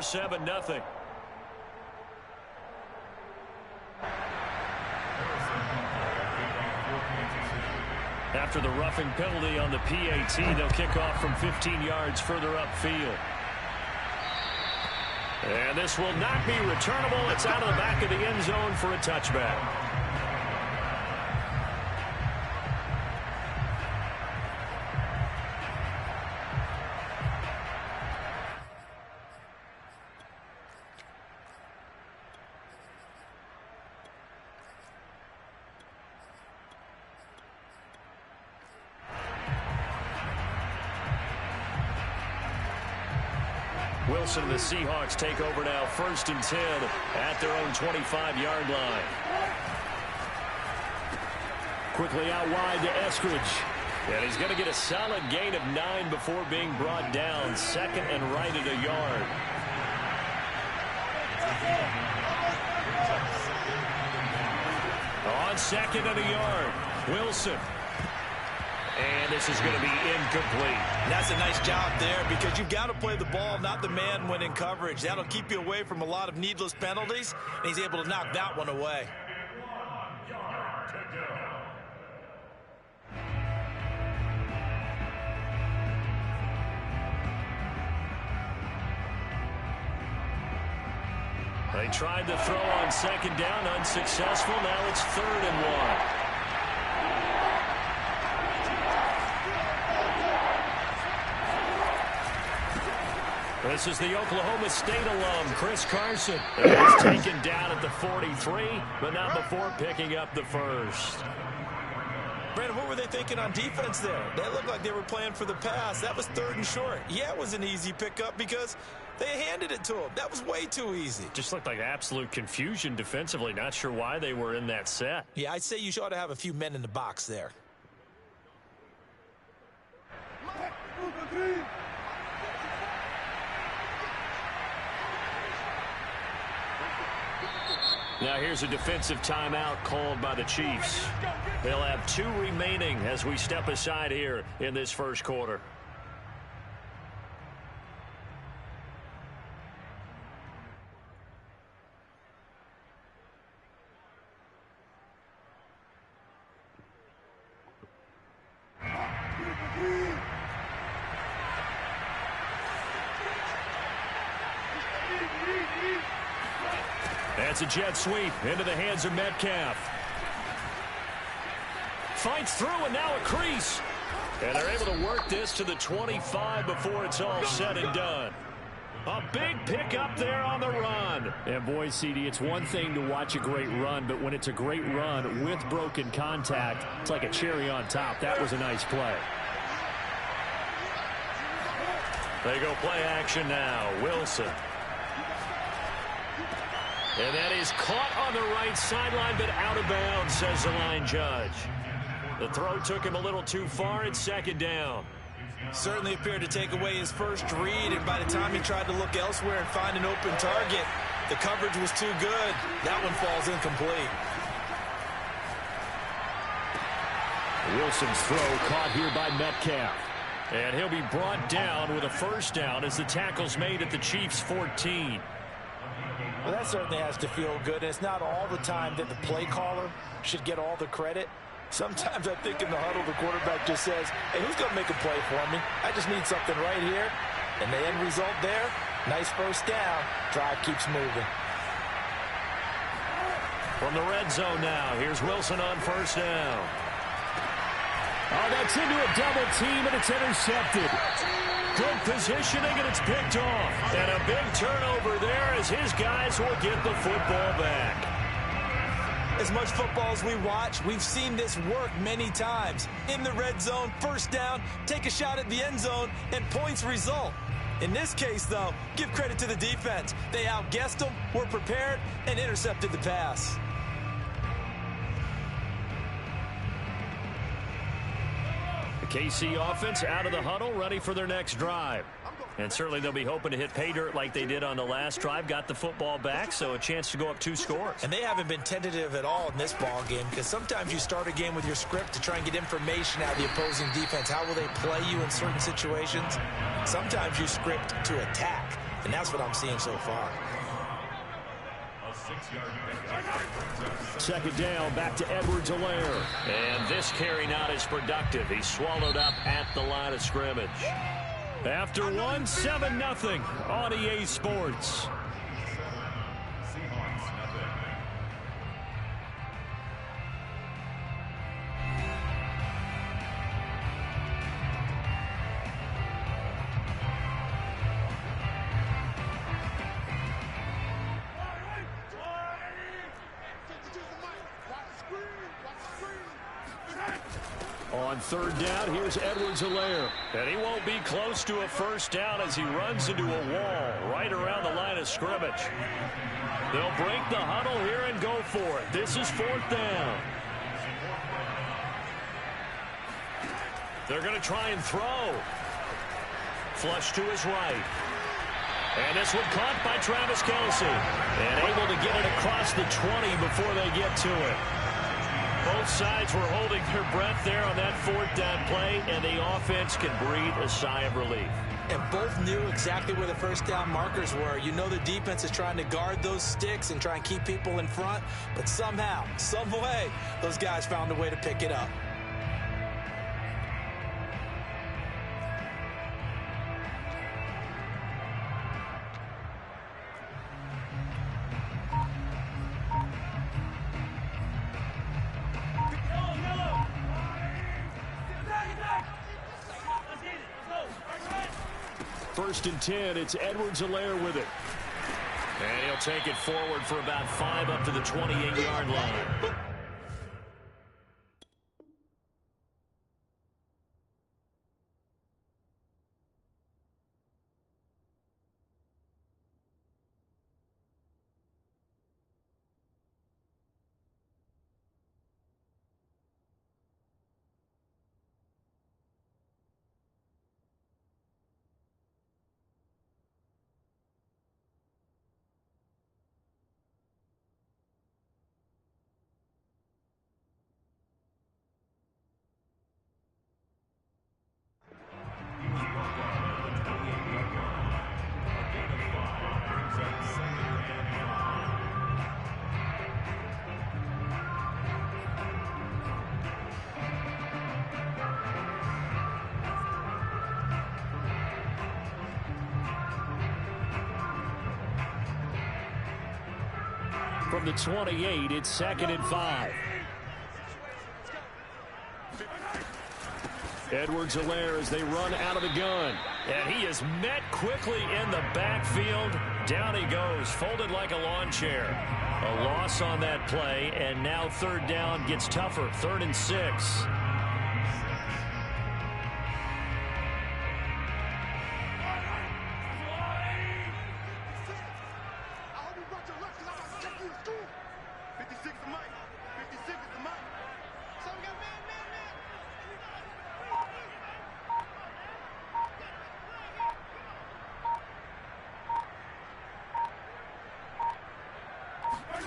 7-0. After the roughing penalty on the PAT, they'll kick off from 15 yards further upfield. And this will not be returnable. It's out of the back of the end zone for a touchback. Wilson and the Seahawks take over now, 1st and 10 at their own 25-yard line. Quickly out wide to Eskridge. And he's going to get a solid gain of 9 before being brought down. 2nd and right at a yard. On 2nd and a yard, Wilson. And this is going to be incomplete. That's a nice job there because you've got to play the ball, not the man when in coverage. That'll keep you away from a lot of needless penalties, and he's able to knock that one away. They tried to throw on 2nd down, unsuccessful. Now it's 3rd and 1. This is the Oklahoma State alum, Chris Carson. He's taken down at the 43, but not before picking up the first. Brandon, what were they thinking on defense there? They looked like they were playing for the pass. That was 3rd and short. Yeah, it was an easy pickup because they handed it to him. That was way too easy. Just looked like absolute confusion defensively. Not sure why they were in that set. Yeah, I'd say you ought to have a few men in the box there. Now here's a defensive timeout called by the Chiefs. They'll have 2 remaining as we step aside here in this first quarter. That's a jet sweep into the hands of Metcalf. Fights through and now a crease. And they're able to work this to the 25 before it's all said and done. A big pickup there on the run. And boy, CD, it's one thing to watch a great run, but when it's a great run with broken contact, it's like a cherry on top. That was a nice play. They go play action now. Wilson. And that is caught on the right sideline, but out of bounds, says the line judge. The throw took him a little too far. It's 2nd down. Certainly appeared to take away his first read, and by the time he tried to look elsewhere and find an open target, the coverage was too good. That one falls incomplete. Wilson's throw caught here by Metcalf. And he'll be brought down with a 1st down as the tackle's made at the Chiefs' 14. Well, that certainly has to feel good. And it's not all the time that the play caller should get all the credit. Sometimes I think in the huddle, the quarterback just says, hey, who's going to make a play for me? I just need something right here. And the end result there, nice 1st down. Drive keeps moving. From the red zone now, here's Wilson on 1st down. Oh, that's into a double team, and it's intercepted. Good positioning, and it's picked off. And a big turnover there as his guys will get the football back. As much football as we watch, we've seen this work many times. In the red zone, 1st down, take a shot at the end zone, and points result. In this case, though, give credit to the defense. They outguessed them, were prepared, and intercepted the pass. The KC offense out of the huddle, ready for their next drive. And certainly they'll be hoping to hit pay dirt like they did on the last drive. Got the football back, so a chance to go up 2 scores. And they haven't been tentative at all in this ball game because sometimes you start a game with your script to try and get information out of the opposing defense. How will they play you in certain situations? Sometimes you script to attack. And that's what I'm seeing so far. Second down, back to Edwards-Helaire. And this carry not as productive. He's swallowed up at the line of scrimmage. After one, 7-0 on EA Sports. On third down, here's Edwards-Helaire. And he won't be close to a first down as he runs into a wall right around the line of scrimmage. They'll break the huddle here and go for it. This is fourth down. They're going to try and throw. Flush to his right. And this one caught by Travis Kelce. And able to get it across the 20 before they get to it. Both sides were holding their breath there on that fourth down play, and the offense can breathe a sigh of relief. And both knew exactly where the first down markers were. You know the defense is trying to guard those sticks and try and keep people in front, but somehow, some way, those guys found a way to pick it up. First and 10, it's Edwards-Helaire with it. And he'll take it forward for about 5 up to the 28-yard line. From the 28, it's second and 5. Edwards-Helaire as they run out of the gun. And he is met quickly in the backfield. Down he goes, folded like a lawn chair. A loss on that play, and now third down gets tougher. 3rd and 6.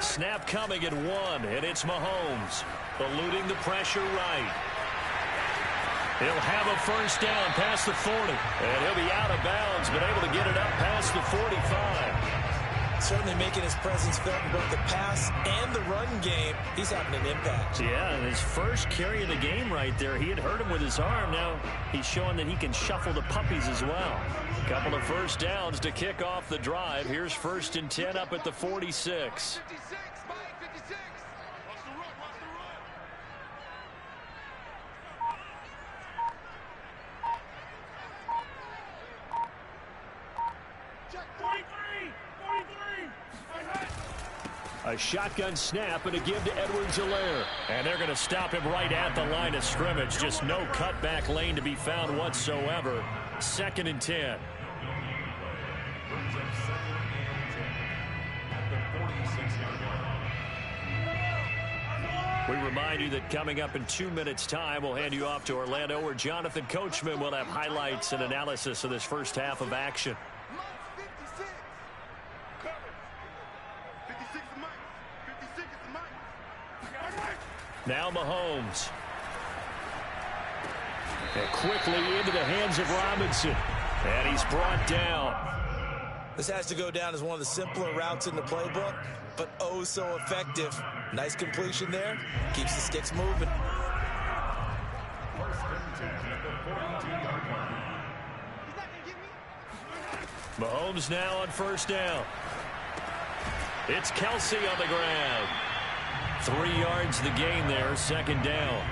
Snap coming at 1, and it's Mahomes eluding the pressure right. He'll have a first down past the 40, and he'll be out of bounds, but able to get it up past the 45. Certainly making his presence felt in both the pass and the run game. He's having an impact. Yeah, and his first carry of the game right there, he had hurt him with his arm. Now he's showing that he can shuffle the puppies as well. Couple of first downs to kick off the drive. Here's 1st and 10 up at the 46. A shotgun snap and a give to Edwards-Helaire. And they're going to stop him right at the line of scrimmage. Just no cutback lane to be found whatsoever. 2nd and 10. We remind you that coming up in 2 minutes' time, we'll hand you off to Orlando, where Jonathan Coachman will have highlights and analysis of this first half of action. Now Mahomes. And quickly into the hands of Robinson. And he's brought down. This has to go down as one of the simpler routes in the playbook, but oh so effective. Nice completion there. Keeps the sticks moving. Mahomes now on first down. It's Kelsey on the ground. 3 yards the gain there, second down.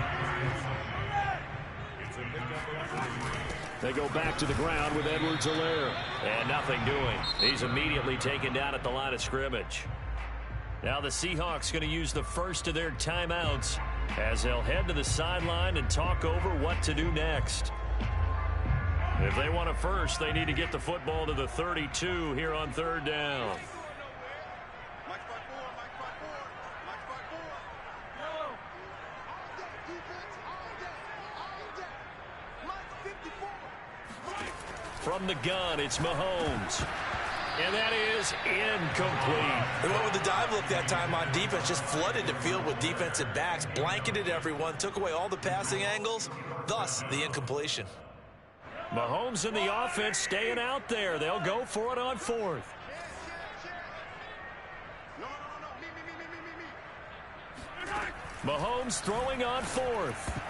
They go back to the ground with Edwards-Helaire. And nothing doing. He's immediately taken down at the line of scrimmage. Now the Seahawks going to use the first of their timeouts as they'll head to the sideline and talk over what to do next. If they want a first, they need to get the football to the 32 here on third down. From the gun, it's Mahomes. And that is incomplete. They went with the dive look that time on defense, just flooded the field with defensive backs, blanketed everyone, took away all the passing angles, thus the incompletion. Mahomes and the offense staying out there. They'll go for it on fourth. Mahomes throwing on fourth.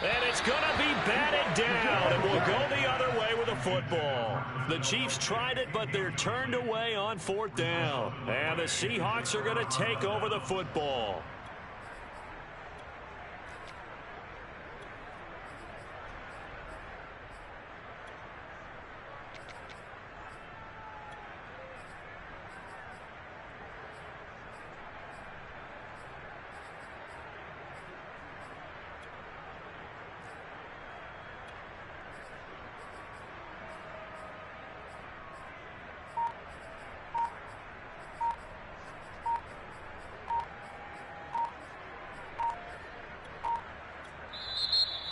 And it's going to be batted down, and we'll go the other way with a football. The Chiefs tried it, but they're turned away on fourth down. And the Seahawks are going to take over the football.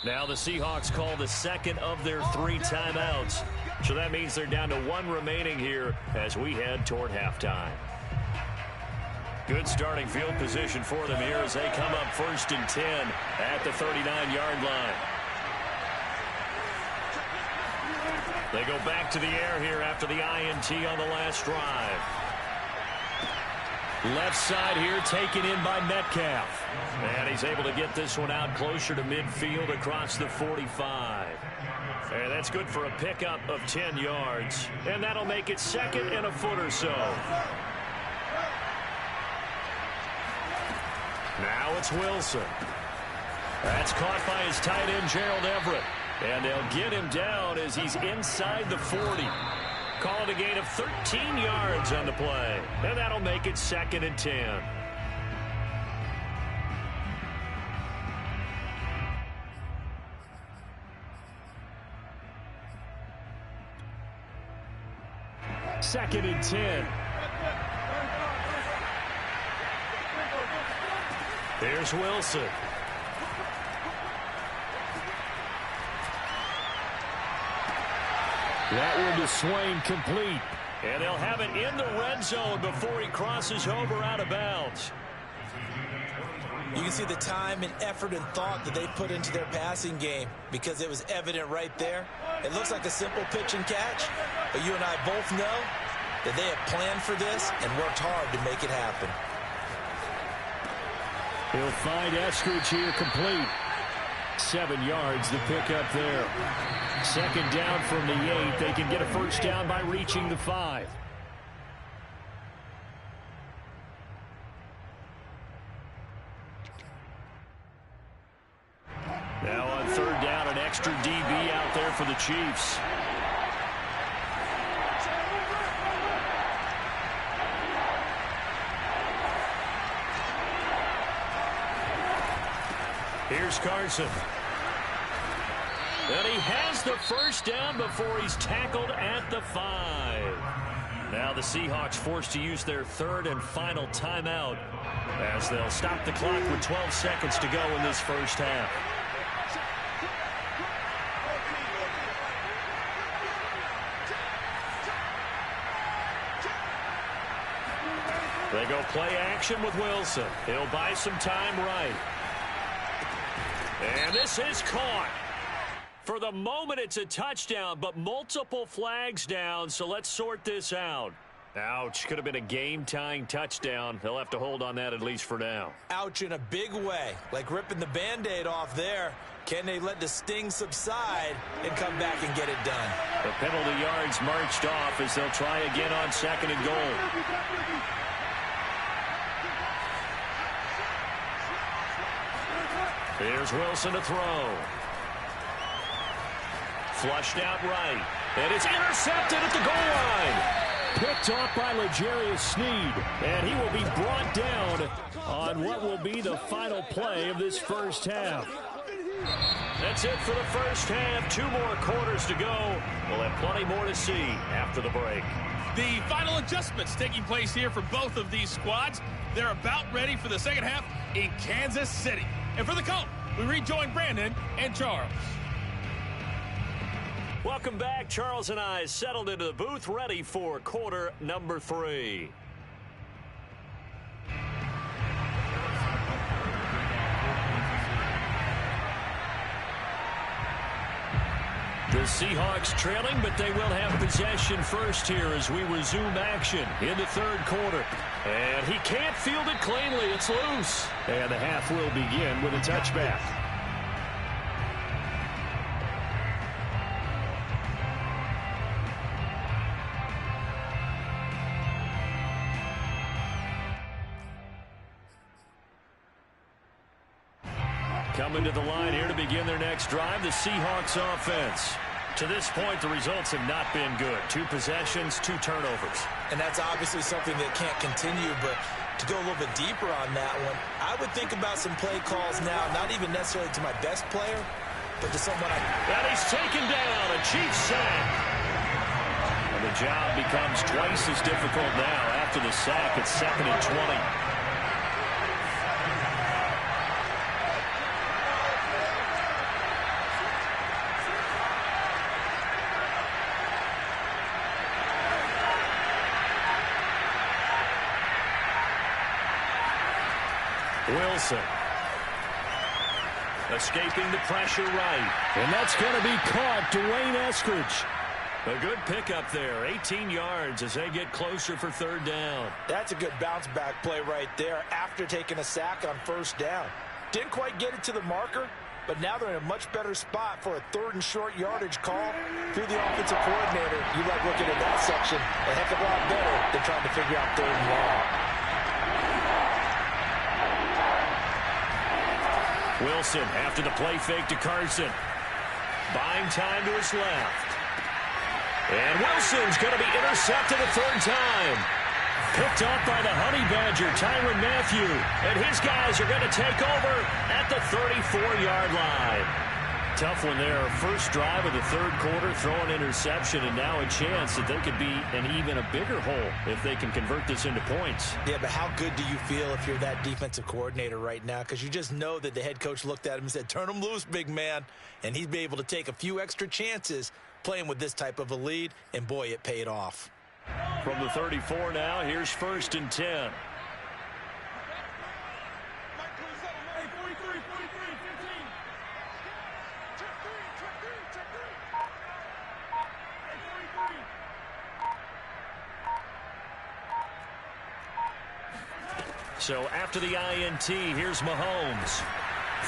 Now the Seahawks call the second of their 3 timeouts. So that means they're down to 1 remaining here as we head toward halftime. Good starting field position for them here as they come up 1st and 10 at the 39-yard line. They go back to the air here after the INT on the last drive. Left side here taken in by Metcalf. And he's able to get this one out closer to midfield across the 45. And that's good for a pickup of 10 yards. And that'll make it second and a foot or so. Now it's Wilson. That's caught by his tight end, Gerald Everett. And they'll get him down as he's inside the 40. Call it a gain of 13 yards on the play. And that'll make it second and 10. Second and 10. Here's Wilson. That one to Swain, complete. And they'll have it in the red zone before he crosses over out of bounds. You can see the time and effort and thought that they put into their passing game because it was evident right there. It looks like a simple pitch and catch, but you and I both know that they have planned for this and worked hard to make it happen. He'll find Eskridge here, complete. 7 yards, the pickup there. Second down from the 8. They can get a first down by reaching the 5. Now on third down, an extra DB out there for the Chiefs. Here's Carson. And he has the first down before he's tackled at the 5. Now the Seahawks forced to use their third and final timeout as they'll stop the clock with 12 seconds to go in this first half. They go play action with Wilson. He'll buy some time right. And this is caught. For the moment, it's a touchdown, but multiple flags down, so let's sort this out. Ouch. Could have been a game-tying touchdown. They'll have to hold on that at least for now. Ouch in a big way, like ripping the Band-Aid off there. Can they let the sting subside and come back and get it done? The penalty yards marched off as they'll try again on 2nd and goal. Here's Wilson to throw. Flushed out right. And it's intercepted at the goal line. Picked off by L'Jarius Sneed, and he will be brought down on what will be the final play of this first half. That's it for the first half. 2 more quarters to go. We'll have plenty more to see after the break. The final adjustments taking place here for both of these squads. They're about ready for the second half in Kansas City. And for the call, we rejoin Brandon and Charles. Welcome back. Charles and I settled into the booth, ready for quarter number 3. The Seahawks trailing, but they will have possession first here as we resume action in the 3rd quarter. And he can't field it cleanly. It's loose. And the half will begin with a touchback. Coming to the line here to begin their next drive, the Seahawks offense. To this point, the results have not been good. 2 possessions, 2 turnovers. And that's obviously something that can't continue, but to go a little bit deeper on that one, I would think about some play calls now, not even necessarily to my best player, but to someone I... And he's taken down, a cheap sack. And the job becomes twice as difficult now after the sack. It's 2nd and 20. Wilson. Escaping the pressure right. And that's going to be caught. Dwayne Eskridge. A good pickup there. 18 yards as they get closer for 3rd down. That's a good bounce-back play right there after taking a sack on 1st down. Didn't quite get it to the marker, but now they're in a much better spot for a 3rd and short yardage call through the offensive coordinator. You like looking at that section a heck of a lot better than trying to figure out 3rd and long. Wilson after the play fake to Carson. Buying time to his left. And Wilson's going to be intercepted a 3rd time. Picked off by the Honey Badger, Tyrann Mathieu. And his guys are going to take over at the 34-yard line. Tough one there. First drive of the 3rd quarter, throw an interception, and now a chance that they could be in even a bigger hole if they can convert this into points. Yeah, but how good do you feel if you're that defensive coordinator right now? Because you just know that the head coach looked at him and said, turn him loose, big man. And he's been able to take a few extra chances playing with this type of a lead, and boy, it paid off. From the 34 now, here's 1st and 10. So after the INT, here's Mahomes.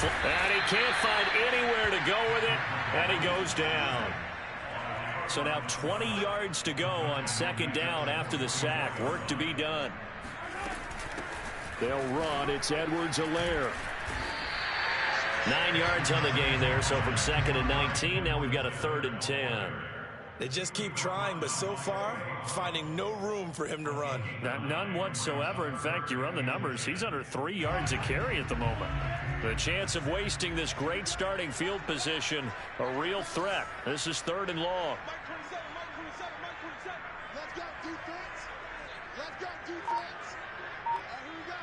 And he can't find anywhere to go with it, and he goes down. So now 20 yards to go on 2nd down after the sack. Work to be done. They'll run. It's Edwards-Helaire. 9 yards on the gain there, so from 2nd and 19, now we've got a 3rd and 10. They just keep trying, but so far, finding no room for him to run. None whatsoever. In fact, you run the numbers. He's under 3 yards a carry at the moment. The chance of wasting this great starting field position, a real threat. This is 3rd and long. Let's go defense. Let's go defense. Here we go.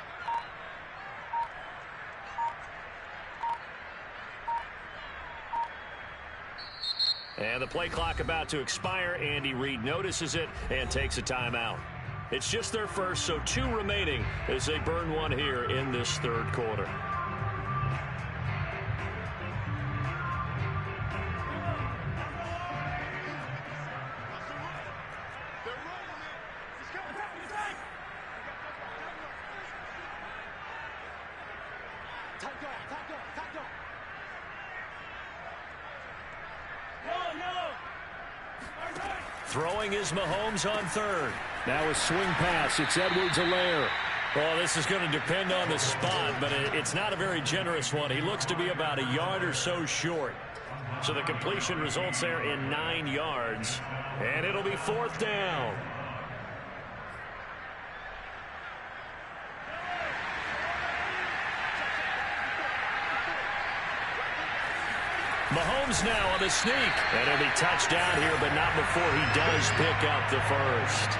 And the play clock about to expire. Andy Reid notices it and takes a timeout. It's just their first, so 2 remaining as they burn one here in this 3rd quarter. Throwing is Mahomes on third. Now a swing pass. It's Edwards-Helaire. Well, this is going to depend on the spot, but it's not a very generous one. He looks to be about a yard or so short. So the completion results there in 9 yards, and it'll be 4th down. Mahomes now on the sneak, and it'll be touchdown here, but not before he does pick up the first.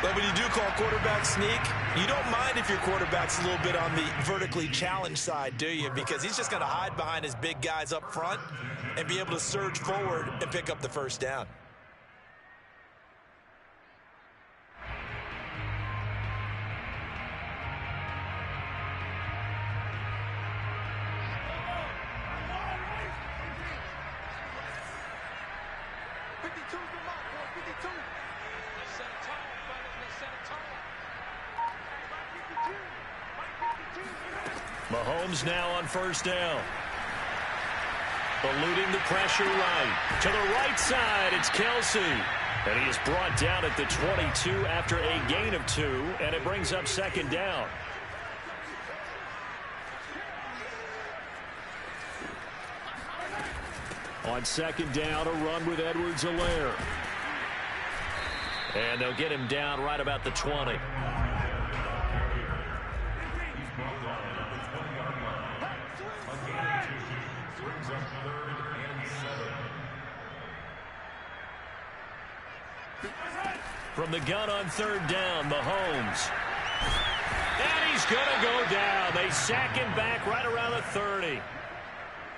But when you do call quarterback sneak, you don't mind if your quarterback's a little bit on the vertically challenged side, do you? Because he's just going to hide behind his big guys up front and be able to surge forward and pick up the first down. Mahomes now on first down. Eluding the pressure right. To the right side, it's Kelsey. And he is brought down at the 22 after a gain of 2, and it brings up 2nd down. On 2nd down, a run with Edwards-Helaire. And they'll get him down right about the 20. From the gun on 3rd down, Mahomes. And he's going to go down. They sack him back right around the 30.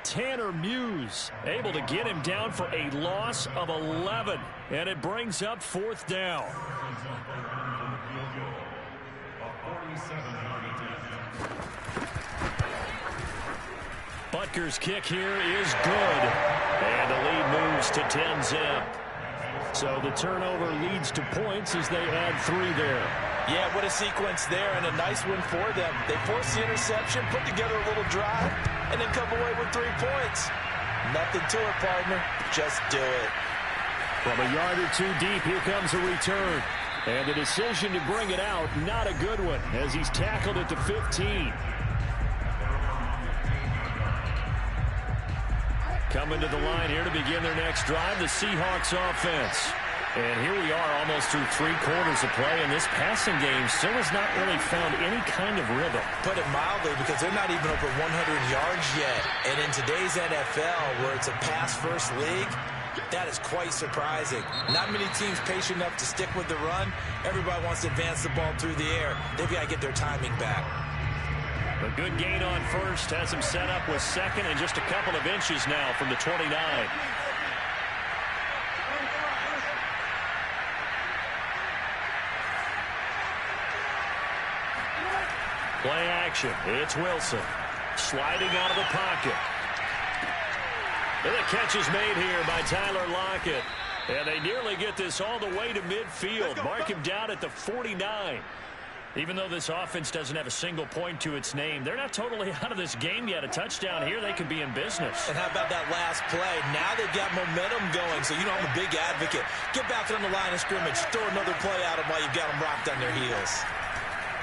Tanner Muse able to get him down for a loss of 11. And it brings up 4th down. Butker's kick here is good. And the lead moves to 10-zip. So the turnover leads to points as they add 3 there. Yeah, what a sequence there, and a nice win for them. They forced the interception, put together a little drive, and then come away with 3 points. Nothing to it, partner. Just do it. From a yard or 2 deep, here comes a return. And the decision to bring it out, not a good one, as he's tackled at the 15. Coming to the line here to begin their next drive, the Seahawks offense. And here we are almost through 3 quarters of play, and this passing game still has not really found any kind of rhythm. Put it mildly, because they're not even over 100 yards yet. And in today's NFL, where it's a pass-first league, that is quite surprising. Not many teams patient enough to stick with the run. Everybody wants to advance the ball through the air. They've got to get their timing back. A good gain on first has him set up with 2nd and just a couple of inches now from the 29. Play action. It's Wilson. Sliding out of the pocket. And the catch is made here by Tyler Lockett. And they nearly get this all the way to midfield. Mark him down at the 49. Even though this offense doesn't have a single point to its name, they're not totally out of this game yet. A touchdown here, they could be in business. And how about that last play? Now they've got momentum going, so you know I'm a big advocate. Get back on the line of scrimmage. Throw another play at them while you've got them rocked on their heels.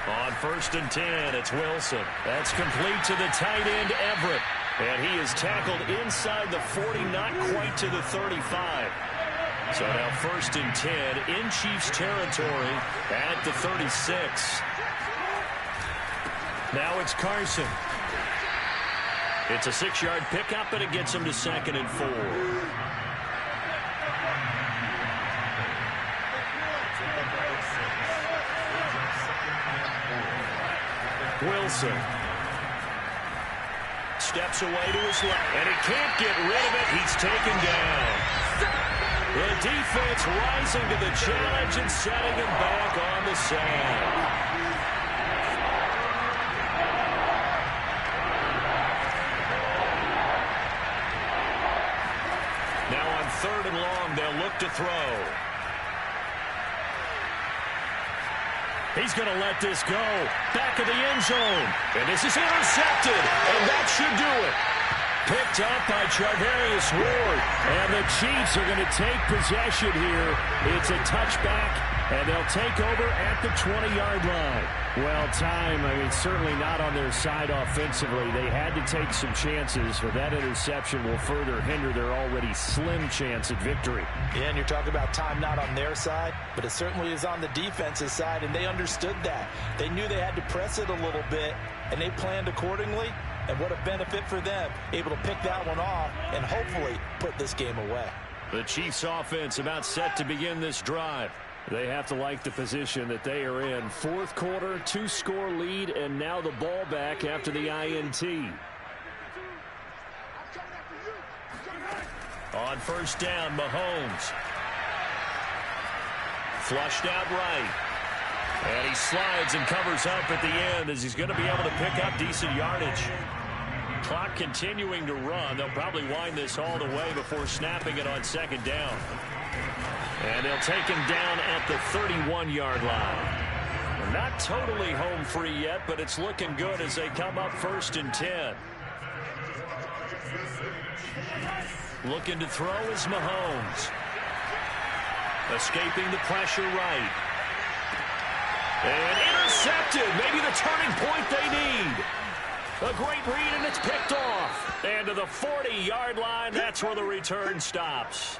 On 1st and 10, it's Wilson. That's complete to the tight end, Everett. And he is tackled inside the 40, not quite to the 35. So now 1st and 10 in Chiefs territory at the 36. Now it's Carson. It's a 6-yard pickup, and it gets him to 2nd and 4. Wilson steps away to his left, and he can't get rid of it. He's taken down. The defense rising to the challenge and setting him back on the sack. Now on 3rd and long, they'll look to throw. He's going to let this go. Back of the end zone. And this is intercepted. And that should do it. Picked up by Charvarius Ward. And the Chiefs are going to take possession here. It's a touchback, and they'll take over at the 20-yard line. Well, time, certainly not on their side offensively. They had to take some chances, but that interception will further hinder their already slim chance at victory. Yeah, and you're talking about time not on their side, but it certainly is on the defense's side, and they understood that. They knew they had to press it a little bit, and they planned accordingly. And what a benefit for them, able to pick that one off and hopefully put this game away. The Chiefs offense about set to begin this drive. They have to like the position that they are in. Fourth quarter, 2-score lead, and now the ball back after the INT. On first down, Mahomes. Flushed out right. And he slides and covers up at the end as he's going to be able to pick up decent yardage. Clock continuing to run. They'll probably wind this all the way before snapping it on second down. And they'll take him down at the 31-yard line. We're not totally home free yet, but it's looking good as they come up 1st and 10. Looking to throw is Mahomes. Escaping the pressure right. And intercepted. Maybe the turning point they need. A great read, and it's picked off. And to the 40-yard line, that's where the return stops.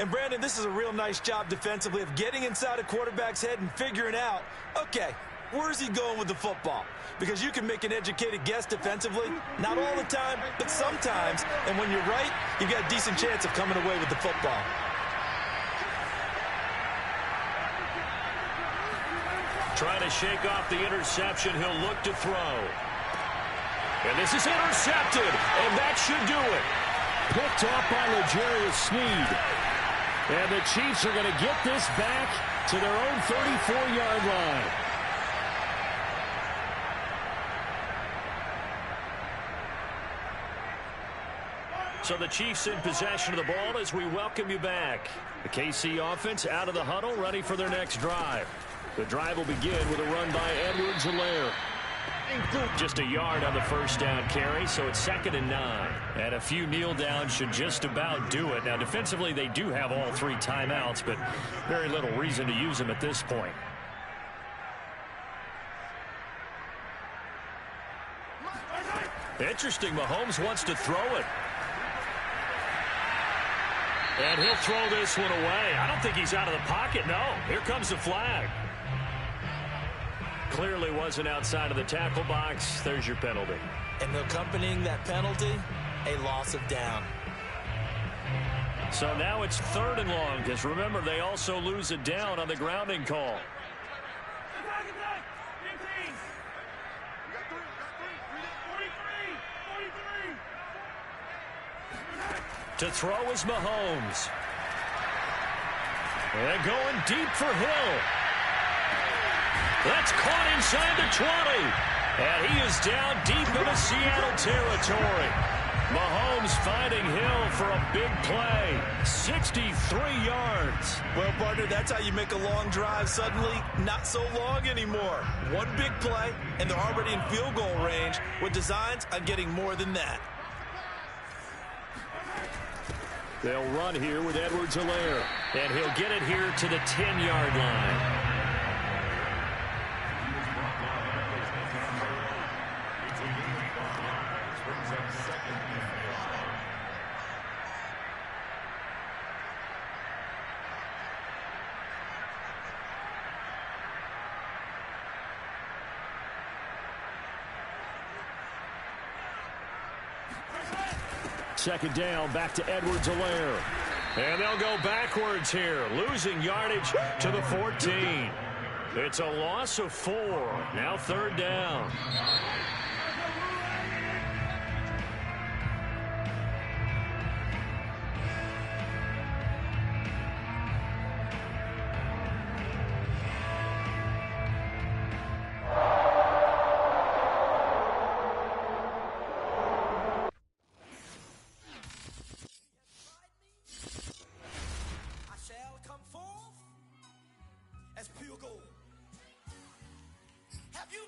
And, Brandon, this is a real nice job defensively of getting inside a quarterback's head and figuring out, okay, where's he going with the football? Because you can make an educated guess defensively. Not all the time, but sometimes. And when you're right, you've got a decent chance of coming away with the football. Trying to shake off the interception. He'll look to throw. And this is intercepted, and that should do it. Picked off by L'Jarius Sneed. And the Chiefs are going to get this back to their own 34-yard line. So the Chiefs in possession of the ball as we welcome you back. The KC offense out of the huddle, ready for their next drive. The drive will begin with a run by Edwards-Helaire. Just a yard on the first down carry, so it's 2nd and 9. And a few kneel downs should just about do it. Now, defensively, they do have all 3 timeouts, but very little reason to use them at this point. Interesting, Mahomes wants to throw it. And he'll throw this one away. I don't think he's out of the pocket, no. Here comes the flag. Clearly wasn't outside of the tackle box. There's your penalty. And accompanying that penalty, a loss of down. So now it's 3rd and long, because remember, they also lose a down on the grounding call. To throw is Mahomes. And going deep for Hill. That's caught inside the 20. And he is down deep into Seattle territory. Mahomes finding Hill for a big play. 63 yards. Well, partner, that's how you make a long drive suddenly not so long anymore. One big play, and they're already in field goal range with designs on getting more than that. They'll run here with Edwards-Helaire. And he'll get it here to the 10-yard line. Second down, back to Edwards-Helaire. And they'll go backwards here, losing yardage to the 14. It's a loss of 4. Now 3rd down.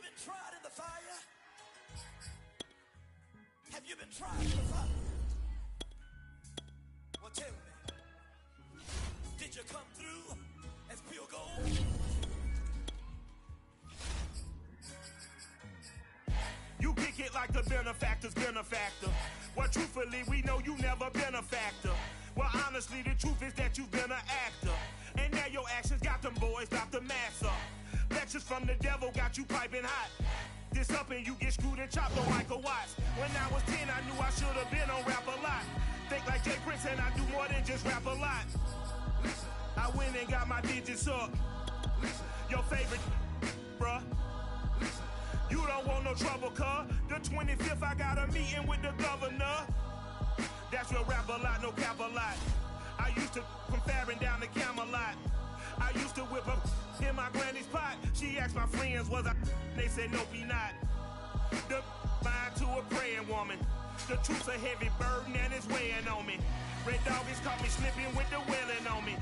been tried in the fire? Have you been tried in the fire? Well, tell me, did you come through as pure gold? You kick it like the benefactor's benefactor. Well, truthfully, we know you never been a factor. Well, honestly, the truth is that you've been an actor. And now your actions got them boys dropped the mask up. Lectures from the devil got you piping hot. This up and you get screwed and chopped on Michael Watts. When I was 10, I knew I should have been on rap a lot. Think like Jay Prince and I do more than just rap a lot. I went and got my digits up. Your favorite, bruh. You don't want no trouble, cuz. The 25th, I got a meeting with the governor. That's real rap a lot, no cap a lot. I used to from Farron down to Camelot. I used to whip up in my granny's pot. She asked my friends, was I? They said, nope, he not. The mind to a praying woman. The truth's a heavy burden and it's weighing on me. Red Doggies caught me slipping with the wailing on me.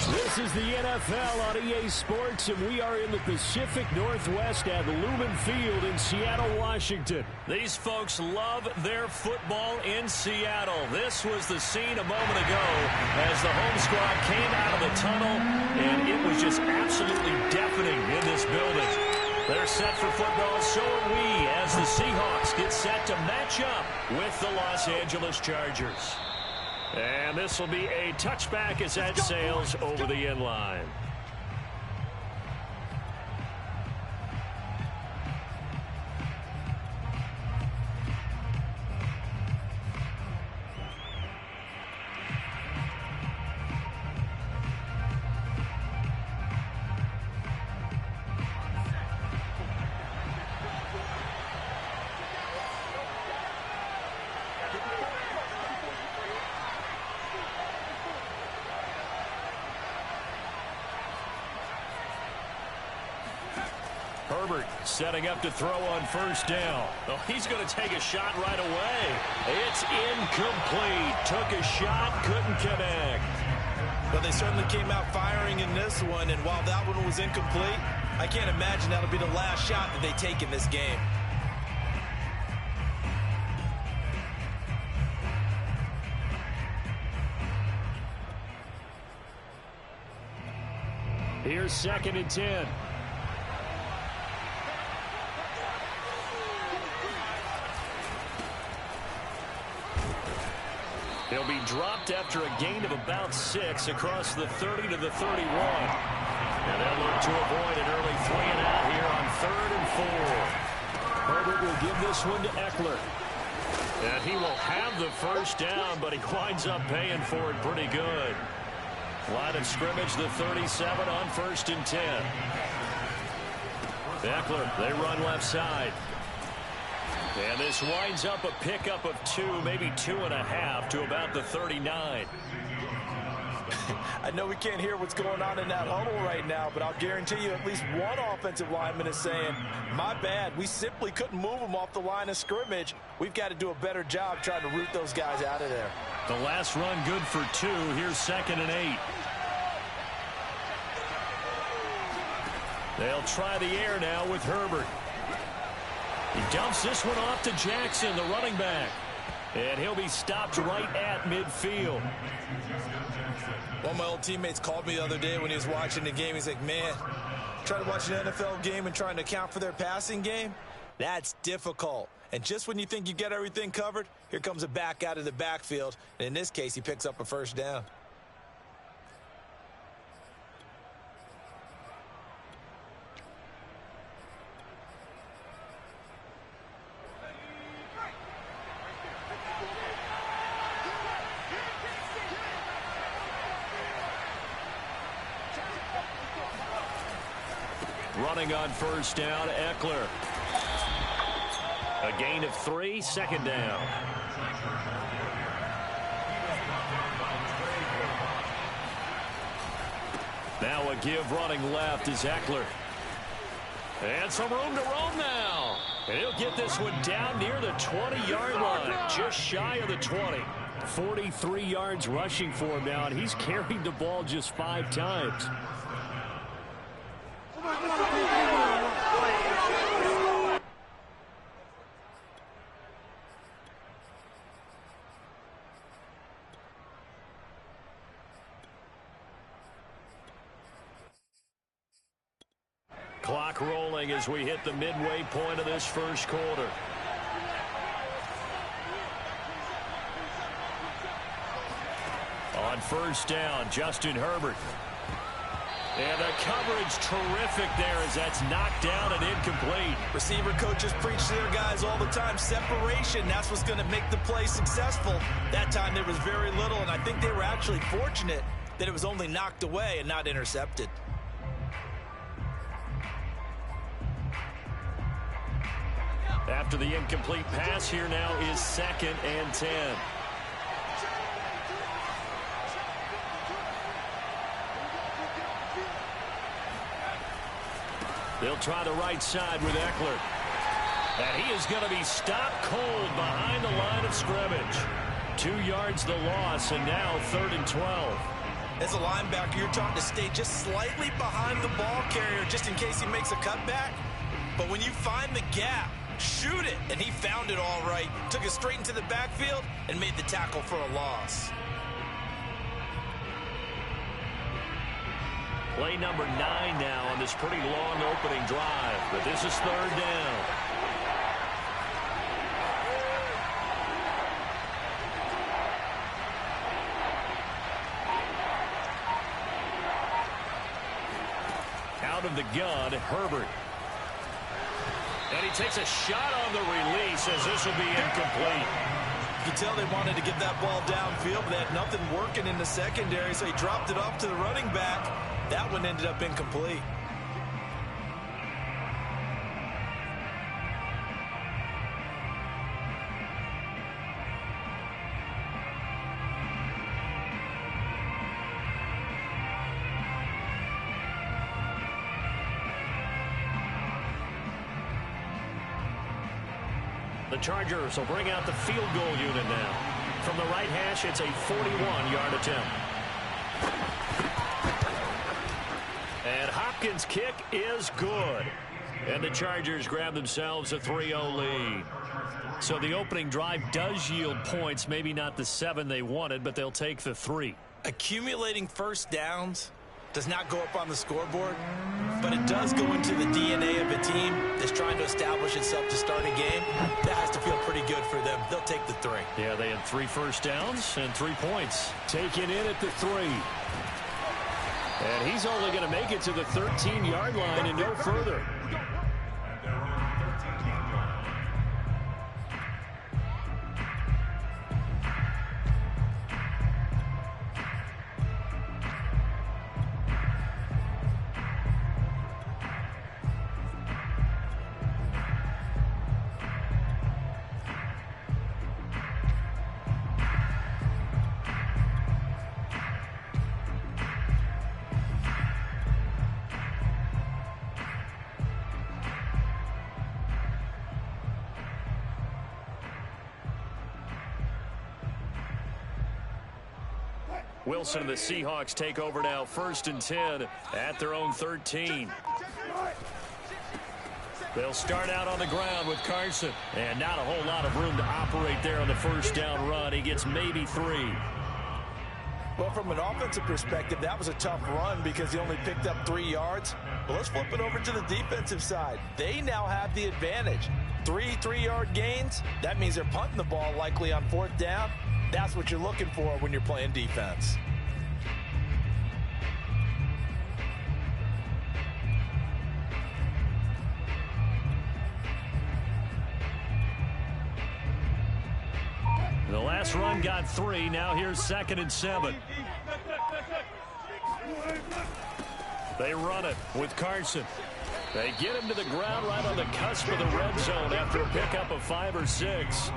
This is the NFL on EA Sports, and we are in the Pacific Northwest at Lumen Field in Seattle, Washington. These folks love their football in Seattle. This was the scene a moment ago as the home squad came out of the tunnel, and it was just absolutely deafening in this building. They're set for football, so are we, as the Seahawks get set to match up with the Los Angeles Chargers. And this will be a touchback as that sails over the end line. Herbert setting up to throw on first down. Oh, he's going to take a shot right away. It's incomplete. Took a shot, couldn't connect. Well, they certainly came out firing in this one, and while that one was incomplete, I can't imagine that'll be the last shot that they take in this game. Here's 2nd and 10. He'll be dropped after a gain of about 6 across the 30 to the 31. And they'll look to avoid an early 3-and-out here on 3rd and 4. Herbert will give this one to Eckler. And he will have the first down, but he winds up paying for it pretty good. Line of scrimmage, the 37 on 1st and 10. Eckler, they run left side. And this winds up a pickup of 2, maybe 2.5 to about the 39. I know we can't hear what's going on in that huddle right now, but I'll guarantee you at least one offensive lineman is saying, my bad, we simply couldn't move them off the line of scrimmage. We've got to do a better job trying to root those guys out of there. The last run good for 2. Here's 2nd and 8. They'll try the air now with Herbert. He dumps this one off to Jackson, the running back. And he'll be stopped right at midfield. One of my old teammates called me the other day when he was watching the game. He's like, man, trying to watch an NFL game and trying to account for their passing game, that's difficult. And just when you think you get everything covered, here comes a back out of the backfield. And in this case, he picks up a first down. Running on first down, Eckler. A gain of 3, 2nd down. Now a give running left is Eckler. And some room to roam now. And he'll get this one down near the 20-yard line, just shy of the 20. 43 yards rushing for him now, and he's carried the ball just 5 times. Clock rolling as we hit the midway point of this first quarter. On first down, Justin Herbert. And the coverage terrific there as that's knocked down and incomplete. Receiver coaches preach to their guys all the time. Separation, that's what's going to make the play successful. That time there was very little, and I think they were actually fortunate that it was only knocked away and not intercepted. After the incomplete pass, here now is 2nd and 10. They'll try the right side with Eckler. And he is going to be stopped cold behind the line of scrimmage. 2 yards the loss, and now 3rd and 12. As a linebacker, you're taught to stay just slightly behind the ball carrier just in case he makes a cutback. But when you find the gap, shoot it. And he found it all right. Took it straight into the backfield and made the tackle for a loss. Play number 9 now on this pretty long opening drive. But this is 3rd down. Out of the gun, Herbert. And he takes a shot on the release as this will be incomplete. You can tell they wanted to get that ball downfield, but they had nothing working in the secondary, so he dropped it off to the running back. That one ended up incomplete. The Chargers will bring out the field goal unit now. From the right hash, it's a 41-yard attempt. And Hopkins' kick is good. And the Chargers grab themselves a 3-0 lead. So the opening drive does yield points, maybe not the 7 they wanted, but they'll take the 3. Accumulating first downs does not go up on the scoreboard, but it does go into the DNA of a team that's trying to establish itself to start a game. That has to feel pretty good for them. They'll take the 3. Yeah, they had 3 first downs and 3 points. Taken in at the 3. And he's only going to make it to the 13-yard line and no further. Wilson and the Seahawks take over now, 1st and 10 at their own 13. They'll start out on the ground with Carson. And not a whole lot of room to operate there on the first down run. He gets maybe 3. Well, from an offensive perspective, that was a tough run because he only picked up 3 yards. Well, let's flip it over to the defensive side. They now have the advantage. 3 3-yard gains. That means they're punting the ball likely on 4th down. That's what you're looking for when you're playing defense. The last run got 3. Now here's 2nd and 7. They run it with Carson. They get him to the ground right on the cusp of the red zone after a pickup of 5 or 6.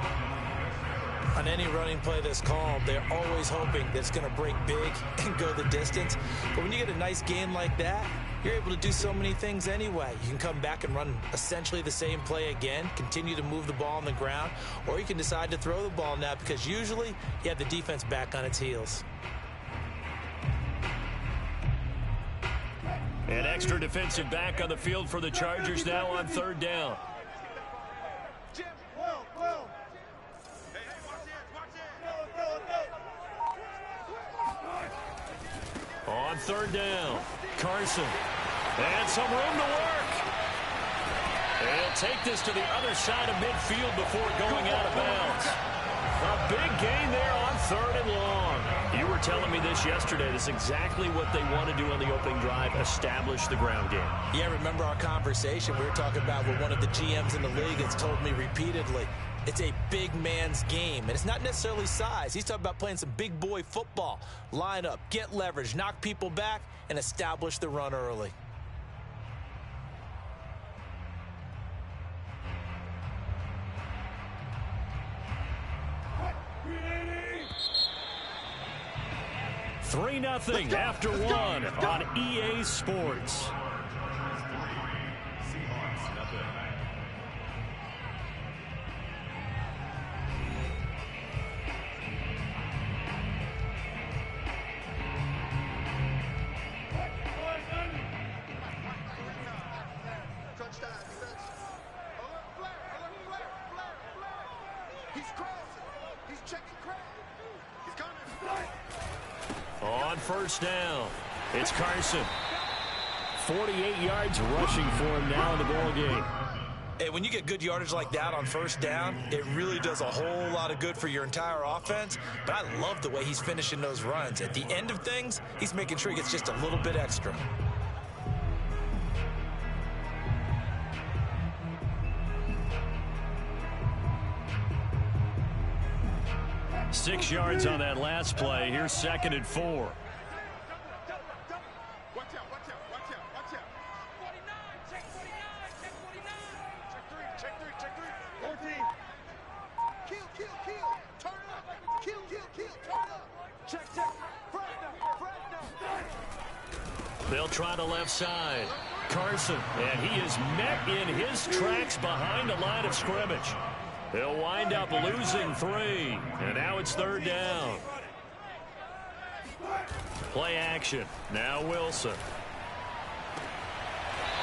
On any running play that's called, they're always hoping that it's going to break big and go the distance. But when you get a nice gain like that, you're able to do so many things anyway. You can come back and run essentially the same play again, continue to move the ball on the ground, or you can decide to throw the ball now because usually you have the defense back on its heels. An extra defensive back on the field for the Chargers now on 3rd down. On 3rd down, Carson. And some room to work. take this to the other side of midfield before going out of bounds. A big gain there on 3rd and long. You were telling me this yesterday. This is exactly what they want to do on the opening drive, establish the ground game. Yeah, remember our conversation? We were talking about what one of the GMs in the league has told me repeatedly. It's a big man's game, and it's not necessarily size. He's talking about playing some big boy football. Line up, get leverage, knock people back, and establish the run early. Three 3-0 after one on EA Sports. On 1st down, it's Carson. 48 yards rushing for him now in the ball game. Hey, when you get good yardage like that on 1st down, it really does a whole lot of good for your entire offense. But I love the way he's finishing those runs. At the end of things, he's making sure he gets just a little bit extra. Six yards on that last play. Here's 2nd and 4. Watch out, watch out, watch out, watch out. 49, check 49, check 49. Check three. 14. Kill. Turn it up. Kill. Turn it up. Check. Fresh now. They'll try the left side. Carson, and he is met in his tracks behind the line of scrimmage. They'll wind up losing 3, and now it's 3rd down. Play action. Now Wilson.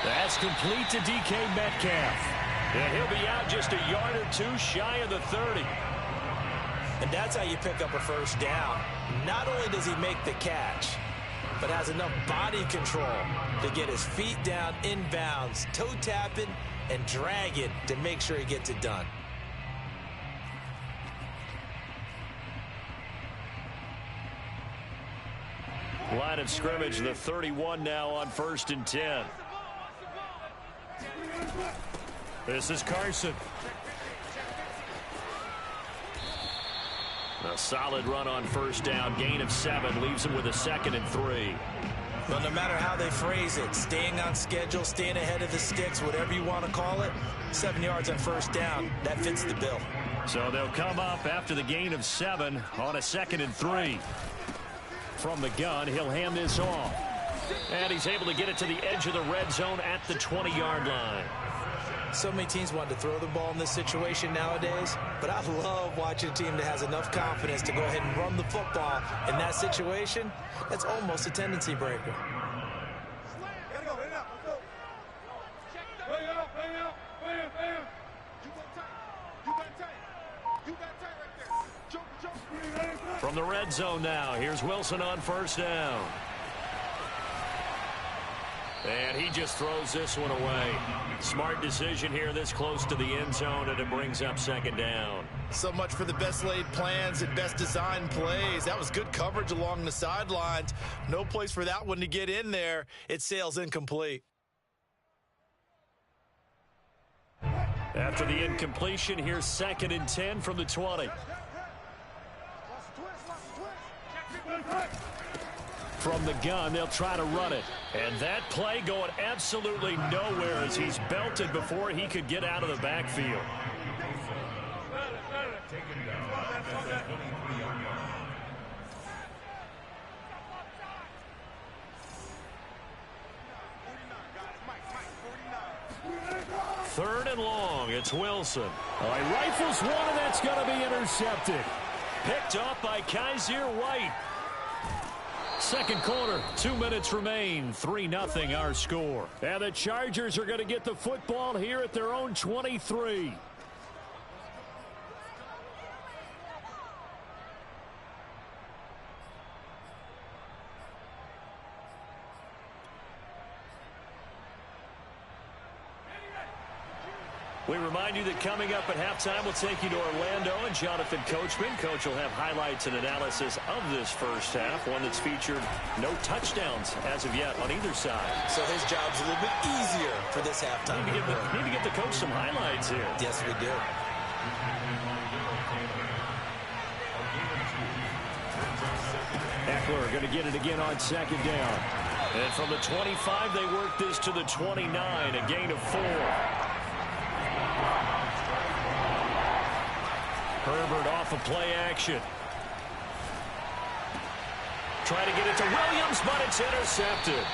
That's complete to DK Metcalf. And he'll be out just a yard or two shy of the 30. And that's how you pick up a 1st down. Not only does he make the catch, but has enough body control to get his feet down inbounds, toe tapping, and dragging to make sure he gets it done. Line of scrimmage, the 31 now on 1st and 10. This is Carson. A solid run on 1st down. Gain of 7 leaves him with a 2nd and 3. Well, no matter how they phrase it, staying on schedule, staying ahead of the sticks, whatever you want to call it, 7 yards on 1st down, that fits the bill. So they'll come up after the gain of 7 on a 2nd and 3. From the gun, he'll hand this off. And he's able to get it to the edge of the red zone at the 20-yard line. So many teams want to throw the ball in this situation nowadays, but I love watching a team that has enough confidence to go ahead and run the football in that situation. That's almost a tendency breaker. From the red zone now, here's Wilson on 1st down. And he just throws this one away. Smart decision here this close to the end zone, and it brings up 2nd down. So much for the best laid plans and best designed plays. That was good coverage along the sidelines. No place for that one to get in there. It sails incomplete. After the incompletion, here's 2nd and 10 from the 20. From the gun, they'll try to run it. And that play going absolutely nowhere as he's belted before he could get out of the backfield. Third and long, it's Wilson. He rifles one, and that's going to be intercepted. Picked off by Kaiser White. Second quarter, 2 minutes remain. 3-0 our score. And the Chargers are going to get the football here at their own 23. We remind you that coming up at halftime, we'll take you to Orlando and Jonathan Coachman. Coach will have highlights and analysis of this first half, one that's featured no touchdowns as of yet on either side. So his job's a little bit easier for this halftime. Need to get the coach some highlights here. Yes, we do. Eckler going to get it again on second down. And from the 25, they work this to the 29, a gain of 4. Herbert off of play action. Try to get it to Williams, but it's intercepted.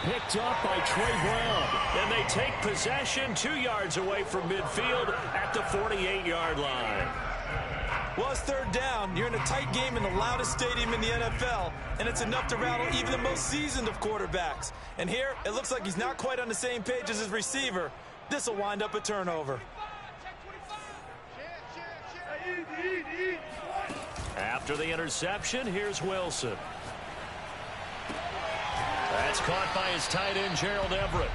Picked up by Trey Brown. And they take possession 2 yards away from midfield at the 48-yard line. Well, it's third down. You're in a tight game in the loudest stadium in the NFL, and it's enough to rattle even the most seasoned of quarterbacks. And here, it looks like he's not quite on the same page as his receiver. This will wind up a turnover. After the interception, here's Wilson. That's caught by his tight end, Gerald Everett.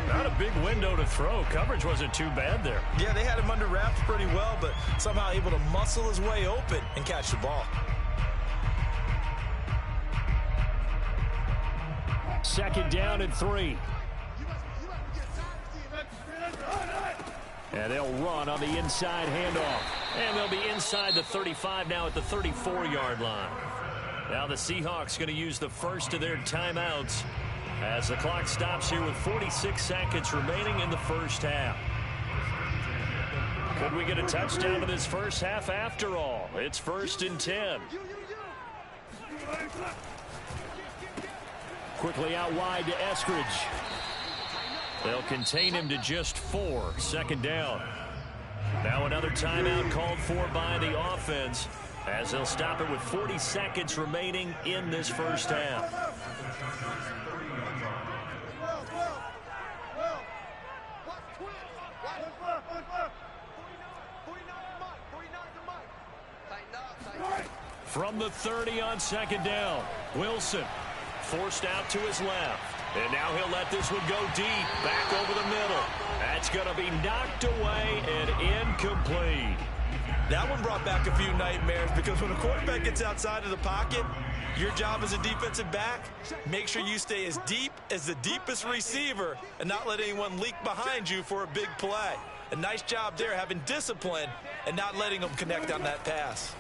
Not a big window to throw. Coverage wasn't too bad there. Yeah, they had him under wraps pretty well, but somehow able to muscle his way open and catch the ball. Second down and 3. And they'll run on the inside handoff. And they'll be inside the 35 now at the 34-yard line. Now the Seahawks going to use the first of their timeouts as the clock stops here with 46 seconds remaining in the first half. Could we get a touchdown in this first half after all? It's 1st and 10. Quickly out wide to Eskridge. They'll contain him to just 4. Second down. Now another timeout called for by the offense as they'll stop it with 40 seconds remaining in this first half. From the 30 on second down, Wilson forced out to his left. And now he'll let this one go deep, back over the middle. That's going to be knocked away and incomplete. That one brought back a few nightmares because when a quarterback gets outside of the pocket, your job as a defensive back, make sure you stay as deep as the deepest receiver and not let anyone leak behind you for a big play. A nice job there having discipline and not letting them connect on that pass.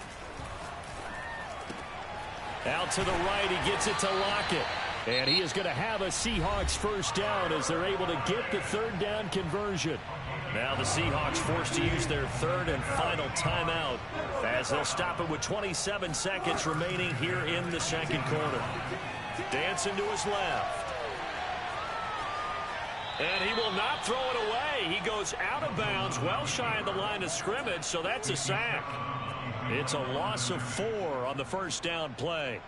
Out to the right, he gets it to Lockett. And he is going to have a Seahawks first down as they're able to get the third down conversion. Now the Seahawks forced to use their third and final timeout as they'll stop it with 27 seconds remaining here in the second quarter. Dancing to his left. And he will not throw it away. He goes out of bounds, well shy of the line of scrimmage, so that's a sack. It's a loss of 4 on the first down play.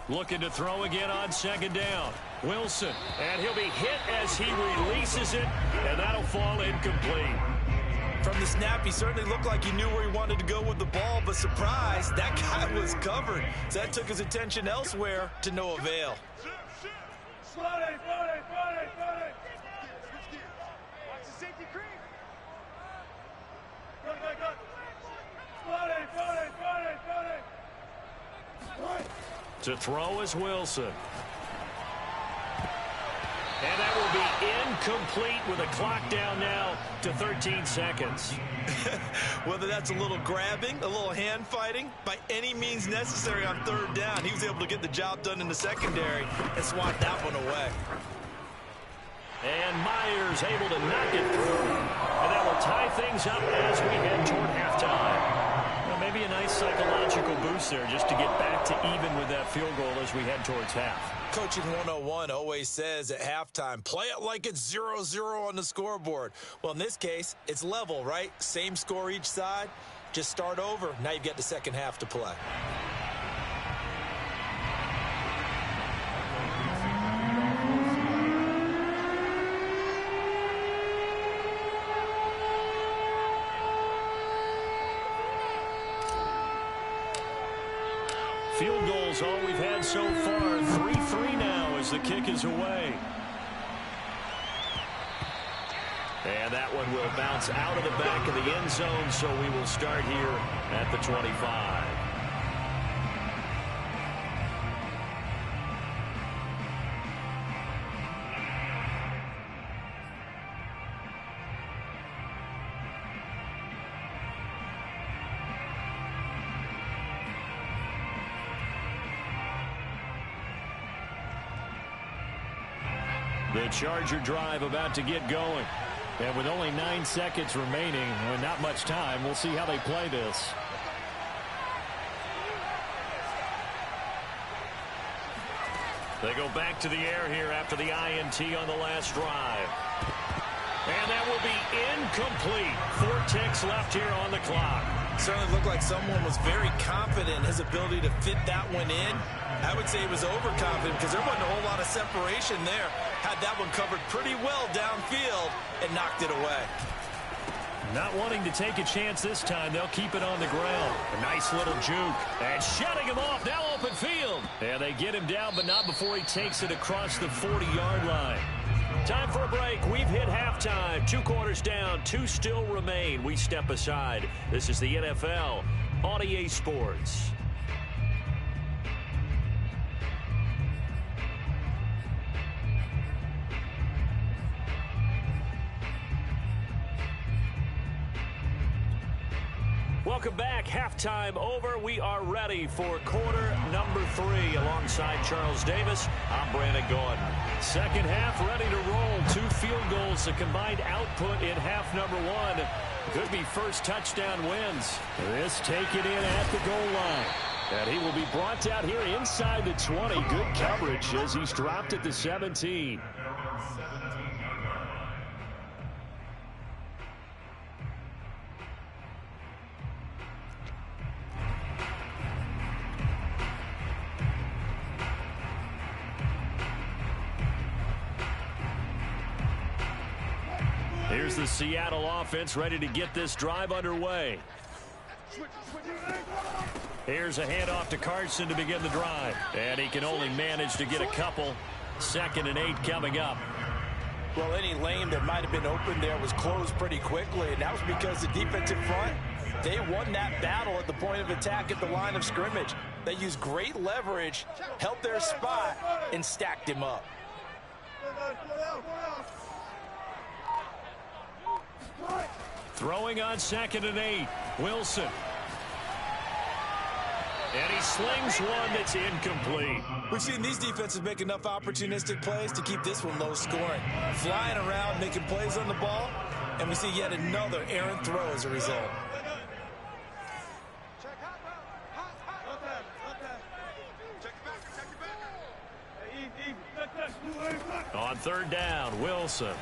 Looking to throw again on second down. Wilson, and he'll be hit as he releases it, and that'll fall incomplete. From the snap, he certainly looked like he knew where he wanted to go with the ball, but surprise, that guy was covered. So that took his attention elsewhere to no avail. To throw is Wilson. And that will be incomplete with a clock down now to 13 seconds. Whether that's a little grabbing, a little hand fighting, by any means necessary on third down, he was able to get the job done in the secondary and swat that one away. And Myers able to knock it through. And that will tie things up as we head toward halftime. Well, maybe a nice psychological boost there just to get back to even with that field goal as we head towards half. Coaching 101 always says at halftime, play it like it's 0-0 on the scoreboard. Well, in this case, it's level, right? Same score each side. Just start over. Now you've got the second half to play. Field goals all we've had so far. 3-3 now as the kick is away. And that one will bounce out of the back of the end zone, so we will start here at the 25. The Charger drive about to get going. And with only 9 seconds remaining, and not much time, we'll see how they play this. They go back to the air here after the INT on the last drive. And that will be incomplete. 4 ticks left here on the clock. Certainly looked like someone was very confident in his ability to fit that one in. I would say he was overconfident because there wasn't a whole lot of separation there. Had that one covered pretty well downfield and knocked it away. Not wanting to take a chance this time, they'll keep it on the ground. A nice little juke. And shutting him off, now open field. And they get him down, but not before he takes it across the 40-yard line. Time for a break. We've hit halftime. 2 quarters down, 2 still remain. We step aside. This is the NFL on EA Sports. Welcome back. Halftime over. We are ready for quarter number 3 alongside Charles Davis. I'm Brandon Gordon. Second half ready to roll. 2 field goals, the combined output in half number 1. Could be first touchdown wins. This taken in at the goal line. And he will be brought out here inside the 20. Good coverage as he's dropped at the 17. Here's the Seattle offense ready to get this drive underway. Here's a handoff to Carson to begin the drive. And he can only manage to get a couple. 2nd and 8 coming up. Well, any lane that might have been open there was closed pretty quickly, and that was because the defensive front, they won that battle at the point of attack at the line of scrimmage. They used great leverage, held their spot, and stacked him up. Throwing on 2nd and 8. Wilson. And he slings one that's incomplete. We've seen these defenses make enough opportunistic plays to keep this one low scoring. Flying around, making plays on the ball, and we see yet another errant throw as a result. On 3rd down, Wilson.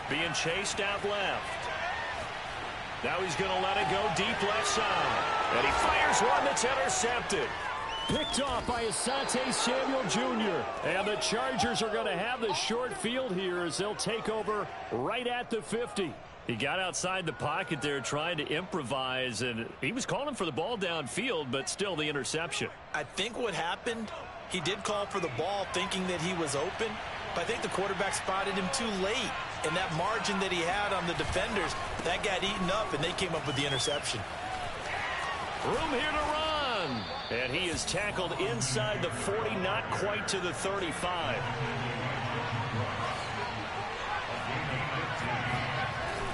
Being chased out left. Now he's going to let it go deep left side. And he fires one that's intercepted. Picked off by Asante Samuel Jr. And the Chargers are going to have the short field here as they'll take over right at the 50. He got outside the pocket there trying to improvise, and he was calling for the ball downfield, but still the interception. I think what happened, he did call for the ball thinking that he was open, but I think the quarterback spotted him too late. And that margin that he had on the defenders, that got eaten up, and they came up with the interception. Room here to run. And he is tackled inside the 40, not quite to the 35.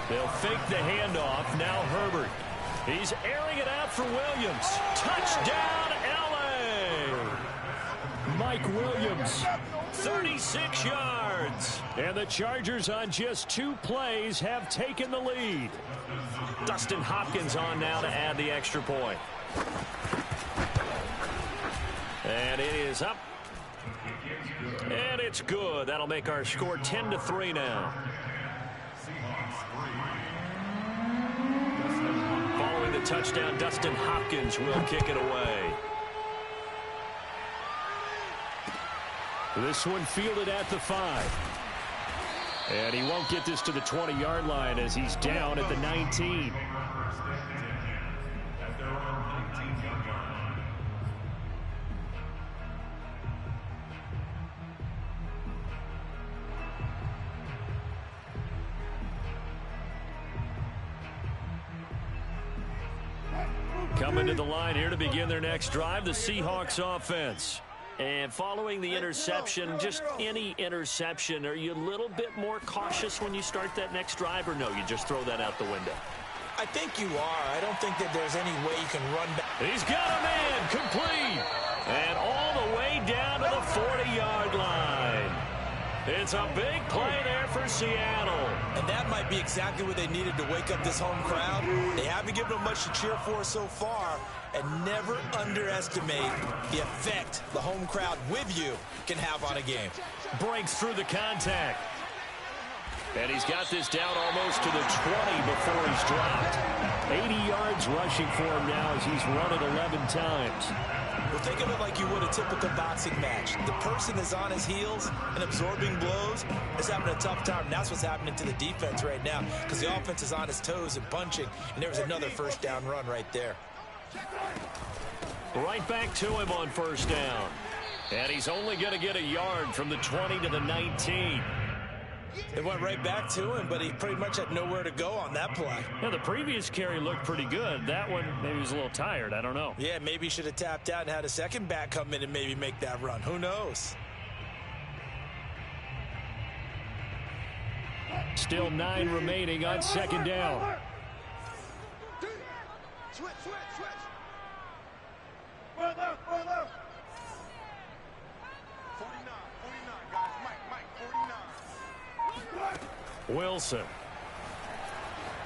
They'll fake the handoff. Now Herbert. He's airing it out for Williams. Touchdown, L.A. Mike Williams. 36 yards. And the Chargers on just 2 plays have taken the lead. Dustin Hopkins on now to add the extra point. And it is up. And it's good. That'll make our score 10-3 now. Following the touchdown, Dustin Hopkins will kick it away. This one fielded at the 5. And he won't get this to the 20-yard line as he's down at the 19. Coming to the line here to begin their next drive, the Seahawks offense. And following the interception, just any interception, are you a little bit more cautious when you start that next drive, or no, you just throw that out the window? I think you are. I don't think that there's any way you can run back. He's got a man, complete. And all the way down to the 40-yard line. It's a big play there for Seattle. And that might be exactly what they needed to wake up this home crowd. They haven't given them much to cheer for so far. And never underestimate the effect the home crowd with you can have on a game. Breaks through the contact. And he's got this down almost to the 20 before he's dropped. 80 yards rushing for him now as he's run it 11 times. Well, think of it like you would a typical boxing match. The person is on his heels and absorbing blows is having a tough time. And that's what's happening to the defense right now because the offense is on his toes and punching. And there was another first down run right there. Right back to him on first down. And he's only going to get a yard from the 20 to the 19. It went right back to him, but he pretty much had nowhere to go on that play. Yeah, the previous carry looked pretty good. That one, maybe he was a little tired. I don't know. Yeah, maybe he should have tapped out and had a second back come in and maybe make that run. Who knows? Still 9 remaining on second down. Switch. Further. 49, guys. Mike, 49. Wilson.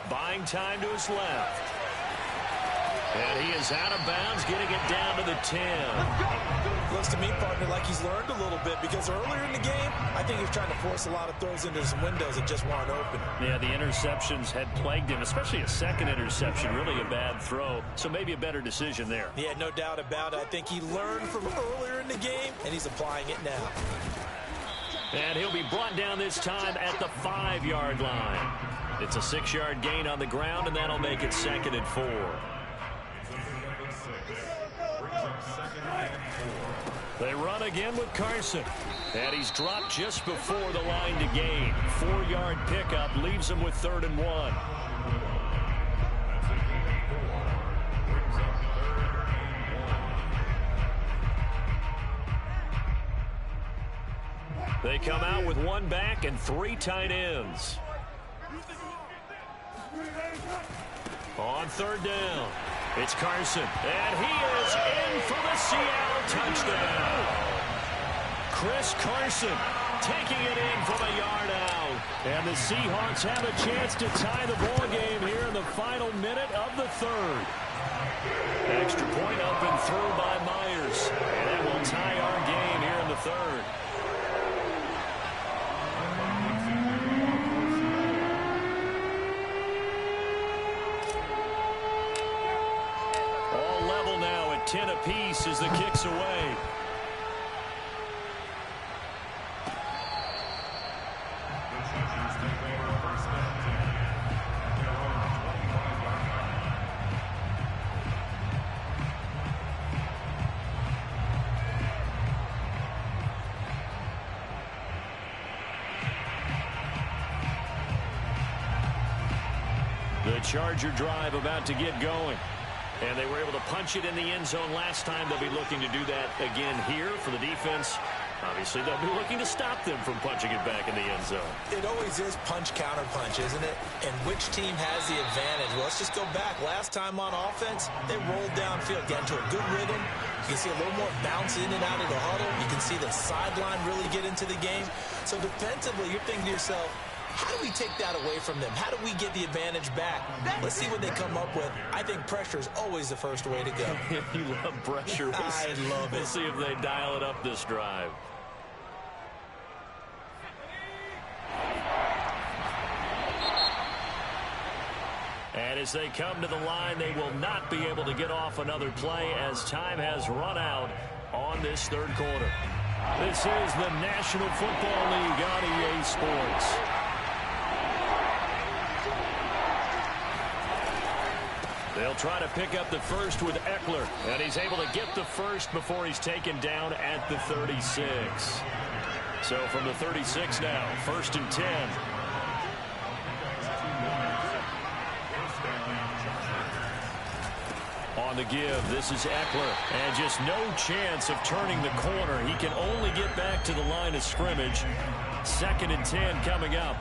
Buying time to his left. And he is out of bounds, getting it down to the 10. Looks to me, partner, like he's learned a little bit because earlier in the game, I think he was trying to force a lot of throws into some windows that just weren't open. Yeah, the interceptions had plagued him, especially a second interception, really a bad throw. So maybe a better decision there. Yeah, no doubt about it. I think he learned from earlier in the game, and he's applying it now. And he'll be brought down this time at the 5-yard line. It's a 6-yard gain on the ground, and that'll make it 2nd and 4. They run again with Carson. And he's dropped just before the line to gain. 4-yard pickup leaves him with 3rd and 1. They come out with 1 back and 3 tight ends. On 3rd down, it's Carson, and he is in for the Seattle touchdown. Chris Carson taking it in from a yard out. And the Seahawks have a chance to tie the ball game here in the final minute of the 3rd. Extra point up and through by Myers. And that will tie our game here in the 3rd. All level now at 10 apiece as the kick's away. The Charger drive about to get going. And they were able to punch it in the end zone last time. They'll be looking to do that again here for the defense. Obviously, they'll be looking to stop them from punching it back in the end zone. It always is punch, counter punch, isn't it? And which team has the advantage? Well, let's just go back. Last time on offense, they rolled downfield, got into a good rhythm. You can see a little more bounce in and out of the huddle. You can see the sideline really get into the game. So defensively, you're thinking to yourself, how do we take that away from them? How do we get the advantage back? Let's see what they come up with. I think pressure is always the first way to go. You love pressure. I love it. We'll see if they dial it up this drive. And as they come to the line, they will not be able to get off another play as time has run out on this 3rd quarter. This is the National Football League on EA Sports. They'll try to pick up the first with Eckler, and he's able to get the first before he's taken down at the 36. So from the 36 now, 1st and 10. On the give. This is Eckler. And just no chance of turning the corner. He can only get back to the line of scrimmage. 2nd and 10 coming up.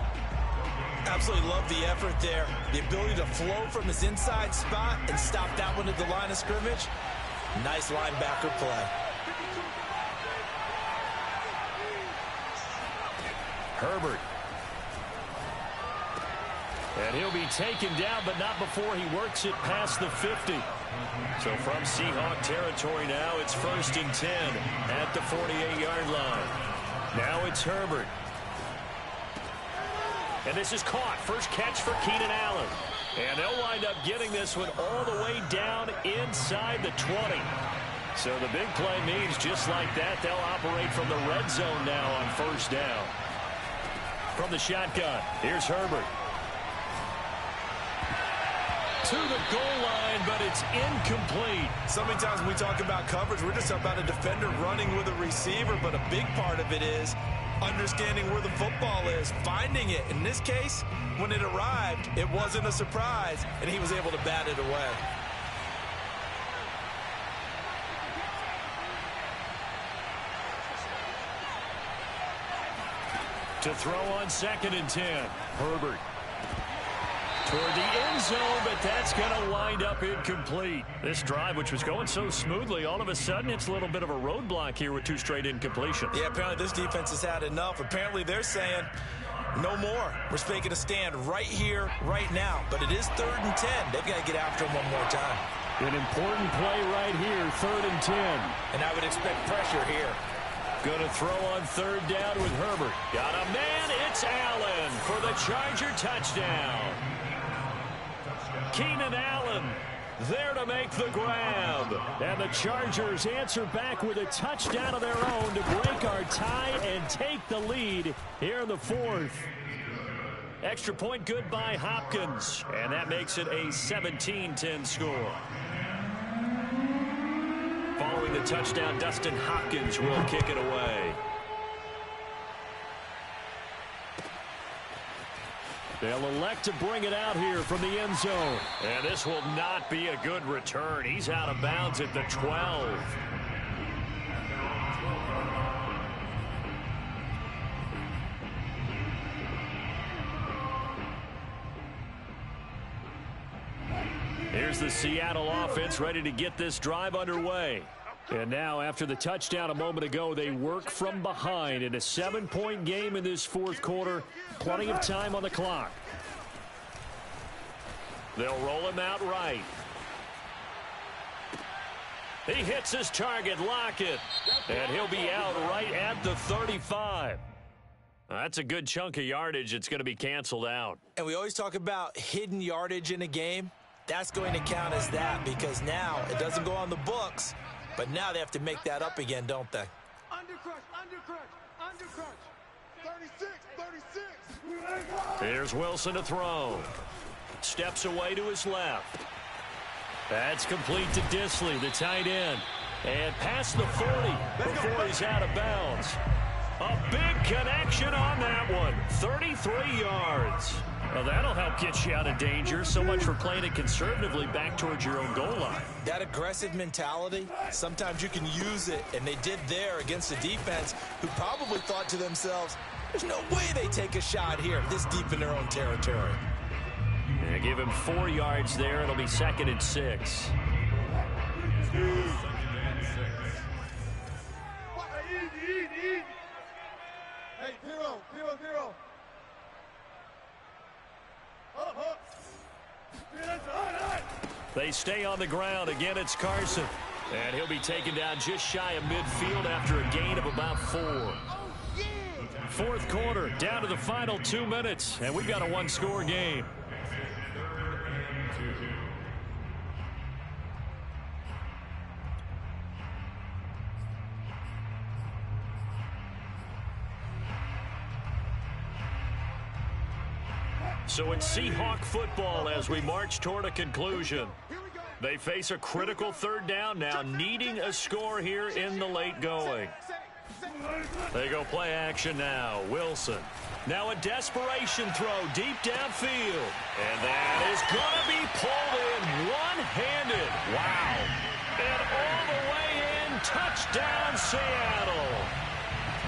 Absolutely love the effort there. The ability to flow from his inside spot and stop that one at the line of scrimmage. Nice linebacker play. Herbert. And he'll be taken down, but not before he works it past the 50. So from Seahawk territory now, it's 1st and 10 at the 48-yard line. Now it's Herbert. And this is caught. First catch for Keenan Allen. And they'll wind up getting this one all the way down inside the 20. So the big play means just like that, they'll operate from the red zone now on 1st down. From the shotgun, here's Herbert. To the goal line, but it's incomplete. So many times when we talk about coverage, we're just about a defender running with a receiver, but a big part of it is understanding where the football is, finding it. In this case, when it arrived, it wasn't a surprise, and he was able to bat it away. To throw on 2nd and 10, Herbert. Toward the end zone, but that's going to wind up incomplete. This drive, which was going so smoothly, all of a sudden it's a little bit of a roadblock here with 2 straight incompletions. Yeah, apparently this defense has had enough. Apparently they're saying no more. We're making a stand right here, right now. But it is 3rd and 10. They've got to get after him one more time. An important play right here, 3rd and 10. And I would expect pressure here. Going to throw on 3rd down with Herbert. Got a man, it's Allen for the Charger touchdown. Keenan Allen there to make the grab. And the Chargers answer back with a touchdown of their own to break our tie and take the lead here in the 4th. Extra point good by Hopkins. And that makes it a 17-10 score. Following the touchdown, Dustin Hopkins will kick it away. They'll elect to bring it out here from the end zone. And this will not be a good return. He's out of bounds at the 12. Here's the Seattle offense ready to get this drive underway. And now, after the touchdown a moment ago, they work from behind in a 7-point game in this 4th quarter. Plenty of time on the clock. They'll roll him out right. He hits his target, Lockett. And he'll be out right at the 35. That's a good chunk of yardage. It's going to be canceled out. And we always talk about hidden yardage in a game. That's going to count as that because now it doesn't go on the books. But now they have to make that up again, don't they? Undercrush, undercrush, undercrush. 36, 36. Here's Wilson to throw. Steps away to his left. That's complete to Disley, the tight end. And past the 40 before he's out of bounds. A big connection on that one. 33 yards. Well, that'll help get you out of danger. So much for playing it conservatively back towards your own goal line. That aggressive mentality, sometimes you can use it, and they did there against a defense who probably thought to themselves, there's no way they take a shot here this deep in their own territory. Yeah, give him 4 yards there. It'll be 2nd and 6. Hey, 0, 0, 0. They stay on the ground. Again, it's Carson. And he'll be taken down just shy of midfield after a gain of about 4. 4th quarter, down to the final 2 minutes. And we've got a 1-score game. So it's Seahawk football as we march toward a conclusion. They face a critical 3rd down now, needing a score here in the late going. They go play action now. Wilson. Now a desperation throw deep downfield. And that is going to be pulled in one-handed. Wow. Touchdown, Seattle.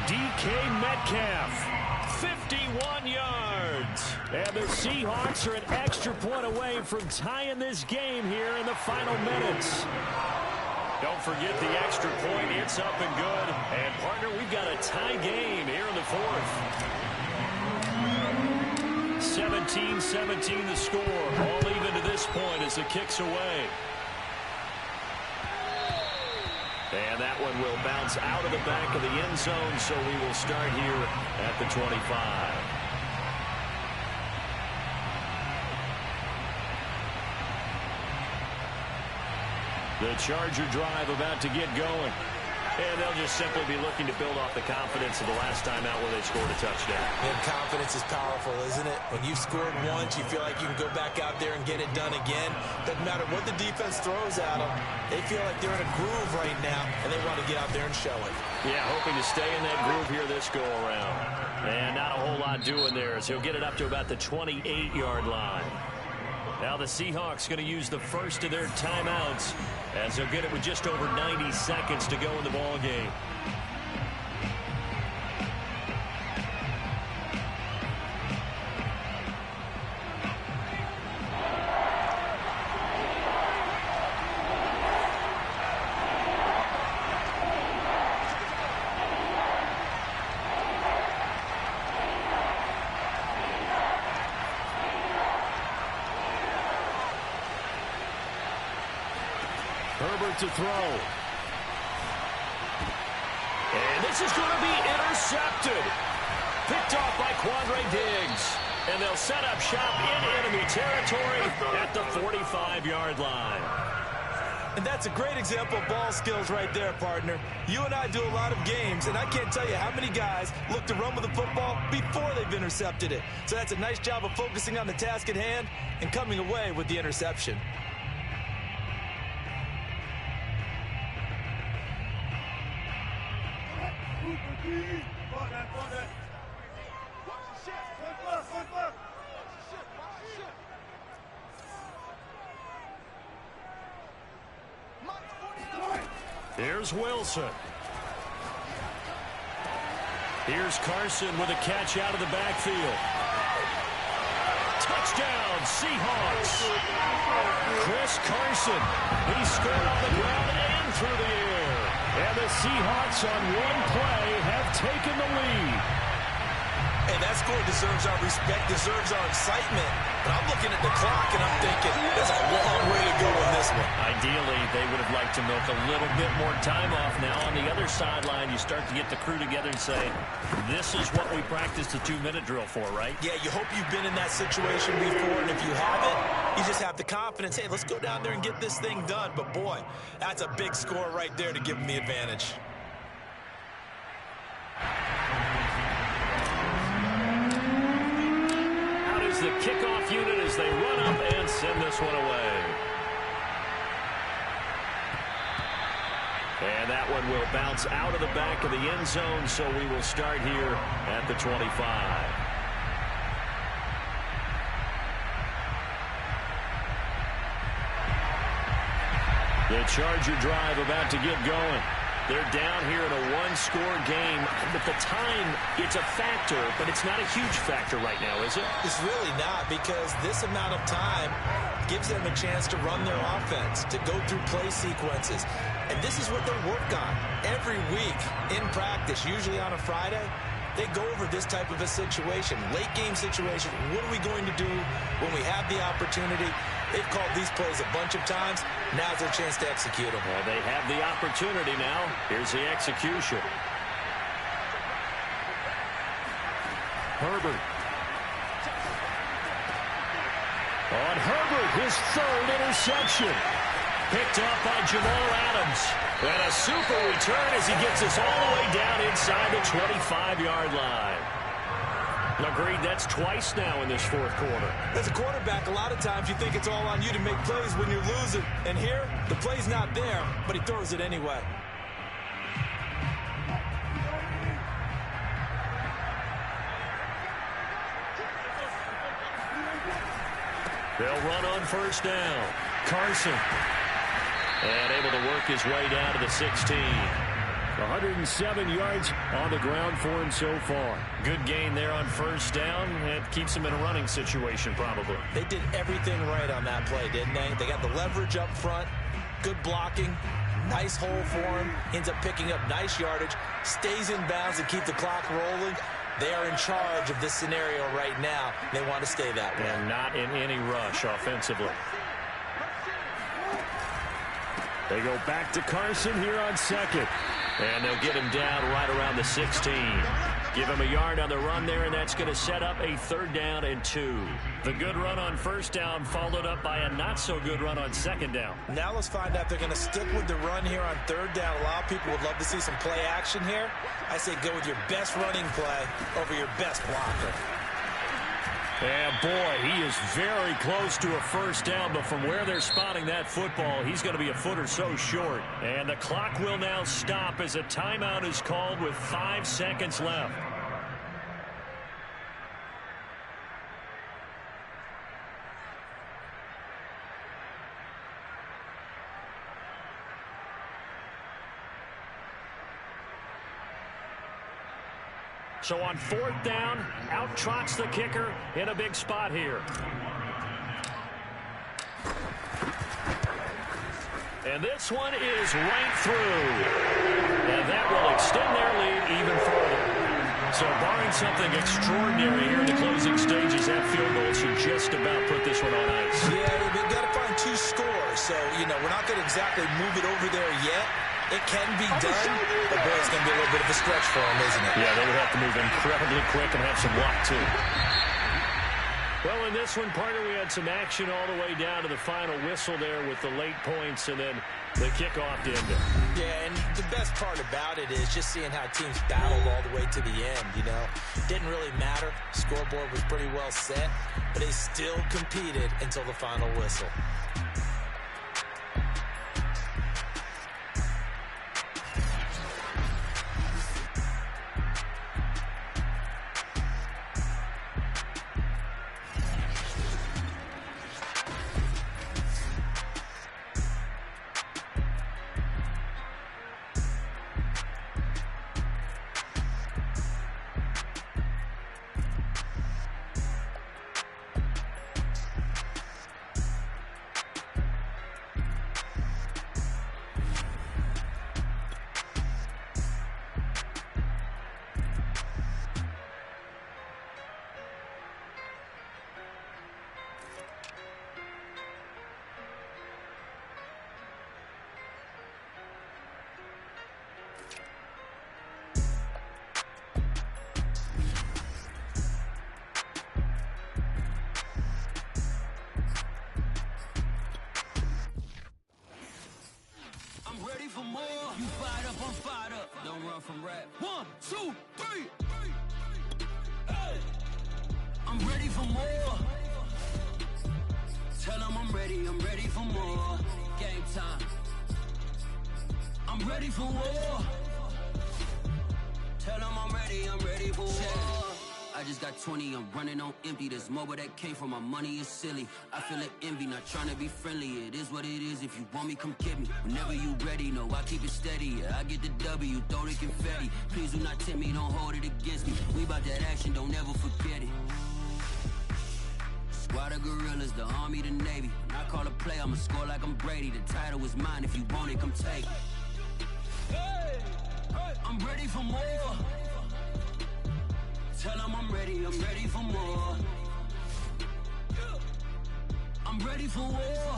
DK Metcalf, 51 yards. And the Seahawks are an extra point away from tying this game here in the final minutes. Don't forget the extra point. It's up and good. And, partner, we've got a tie game here in the fourth. 17-17 the score. All even to this point as the kick's away. And that one will bounce out of the back of the end zone, so we will start here at the 25. The Charger drive about to get going. And they'll just simply be looking to build off the confidence of the last time out where they scored a touchdown. And confidence is powerful, isn't it? When you've scored once, you feel like you can go back out there and get it done again. Doesn't matter what the defense throws at them. They feel like they're in a groove right now, and they want to get out there and show it. Yeah, hoping to stay in that groove here this go-around. And not a whole lot doing there as he'll get it up to about the 28-yard line. Now the Seahawks going to use the first of their timeouts as they'll get it with just over 90 seconds to go in the ball game. Herbert to throw. And this is going to be intercepted. Picked off by Quandre Diggs. And they'll set up shop in enemy territory at the 45-yard line. And that's a great example of ball skills right there, partner. You and I do a lot of games, and I can't tell you how many guys look to run with the football before they've intercepted it. So that's a nice job of focusing on the task at hand and coming away with the interception. Here's Wilson. Here's Carson with a catch out of the backfield. Touchdown, Seahawks. Chris Carson. He scored on the ground and through the air. And the Seahawks on one play have taken the lead. Hey, that score deserves our respect, deserves our excitement. But I'm looking at the clock, and I'm thinking, there's a long way to go in this one. Ideally, they would have liked to milk a little bit more time off. Now, on the other sideline, you start to get the crew together and say, this is what we practiced the 2-minute drill for, right? Yeah, you hope you've been in that situation before, and if you haven't, you just have the confidence, hey, let's go down there and get this thing done. But, boy, that's a big score right there to give them the advantage. The kickoff unit as they run up and send this one away. And that one will bounce out of the back of the end zone, so we will start here at the 25. The Charger drive about to get going. They're down here in a one-score game. But the time, it's a factor, but it's not a huge factor right now, is it? It's really not, because this amount of time gives them a chance to run their offense, to go through play sequences. And this is what they work on every week in practice, usually on a Friday. They go over this type of a situation, late game situation. What are we going to do when we have the opportunity? They've called these plays a bunch of times. Now's their chance to execute them. Well, they have the opportunity now. Here's the execution. Herbert. On Herbert, his third interception. Picked up by Jamal Adams. And a super return as he gets us all the way down inside the 25-yard line. Agreed, that's twice now in this fourth quarter. As a quarterback, a lot of times you think it's all on you to make plays when you're losing. And here, the play's not there, but he throws it anyway. They'll run on first down. Carson. And able to work his way down to the 16. 107 yards on the ground for him so far. Good gain there on first down. It keeps him in a running situation probably. They did everything right on that play, didn't they? They got the leverage up front, good blocking, nice hole for him, ends up picking up nice yardage, stays in bounds and keep the clock rolling. They are in charge of this scenario right now. They want to stay that way. And not in any rush offensively. They go back to Carson here on second. And they'll get him down right around the 16. Give him a yard on the run there, and that's going to set up a 3rd down and 2. The good run on first down followed up by a not-so-good run on 2nd down. Now let's find out they're going to stick with the run here on 3rd down. A lot of people would love to see some play action here. I say go with your best running play over your best blocker. And boy, he is very close to a 1st down, but from where they're spotting that football, he's going to be a foot or so short. And the clock will now stop as a timeout is called with 5 seconds left. So on 4th down, out trots the kicker in a big spot here. And this one is right through. And that will extend their lead even further. So barring something extraordinary here in the closing stages, that field goal should just about put this one on ice. Yeah, we've got to find 2 scores. So, we're not going to exactly move it over there yet. It can be done, but boy, it's going to be a little bit of a stretch for them, isn't it? Yeah, they would have to move incredibly quick and have some luck, too. Well, in this one, partner, we had some action all the way down to the final whistle there with the late points and then the kickoff to end it. Yeah, and the best part about it is just seeing how teams battled all the way to the end, Didn't really matter. Scoreboard was pretty well set, but they still competed until the final whistle. From rap. 1, 2, 3. Hey. I'm ready for more. Tell them I'm ready for more. Game time. I'm ready for war. Tell them I'm ready for war. I just got 20, I'm running on empty. This mobile that came from my money is silly. I feel it envy, not trying to be friendly. It is what it is, if you want me, come get me. Whenever you ready, no, I keep it steady. Yeah, I get the W, throw the confetti. Please do not tempt me, don't hold it against me. We about that action, don't ever forget it. Squad of gorillas, the army, the navy. When I call a play, I'ma score like I'm Brady. The title is mine, if you want it, come take it. Hey, I'm ready for more. Tell them I'm ready for more. I'm ready for war.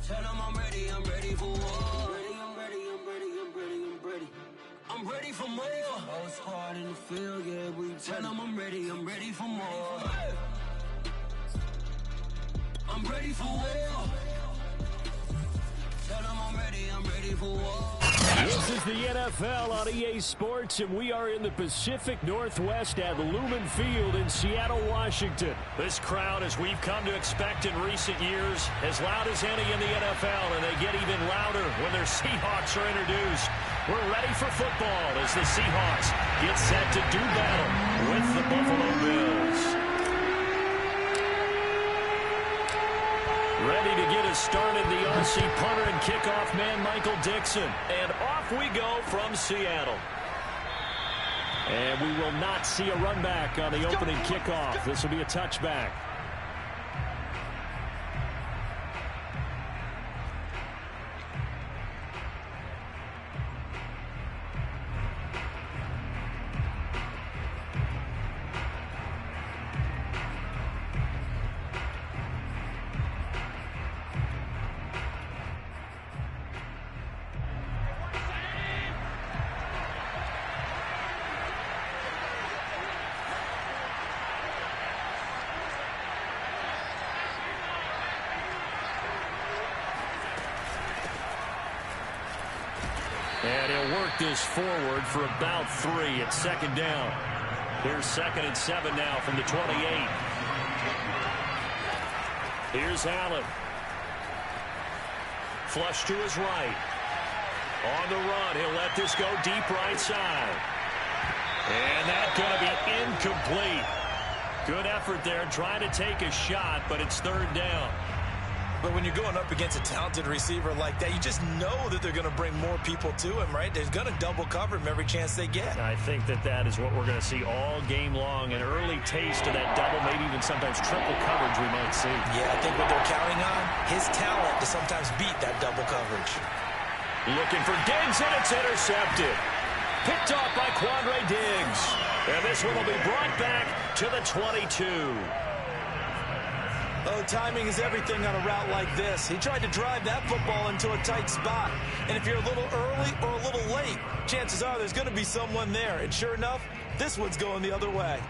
Tell them I'm ready for war. I'm ready for more. Whole squad in the field, yeah, we tell them I'm ready for more. I'm ready for war. Tell them I'm ready for war. This is the NFL on EA Sports, and we are in the Pacific Northwest at Lumen Field in Seattle, Washington. This crowd, as we've come to expect in recent years, as loud as any in the NFL, and they get even louder when their Seahawks are introduced. We're ready for football as the Seahawks get set to do battle with the Buffalo Bills. Ready to get us started, the Aussie punter and kickoff man, Michael Dixon. And off we go from Seattle. And we will not see a run back on the opening kickoff. This will be a touchback. And he'll work this forward for about 3. It's second down. Here's 2nd and 7 now from the 28. Here's Allen. Flush to his right. On the run, he'll let this go deep right side. And that's going to be incomplete. Good effort there, trying to take a shot, but it's 3rd down. But when you're going up against a talented receiver like that, you just know that they're going to bring more people to him, right? They're going to double cover him every chance they get. I think that is what we're going to see all game long. An early taste of that double, maybe even sometimes triple coverage we might see. Yeah, I think what they're counting on, his talent to sometimes beat that double coverage. Looking for Diggs, and it's intercepted. Picked off by Quandre Diggs. And this one will be brought back to the 22. Oh, timing is everything on a route like this. He tried to drive that football into a tight spot. And if you're a little early or a little late, chances are there's going to be someone there. And sure enough, this one's going the other way.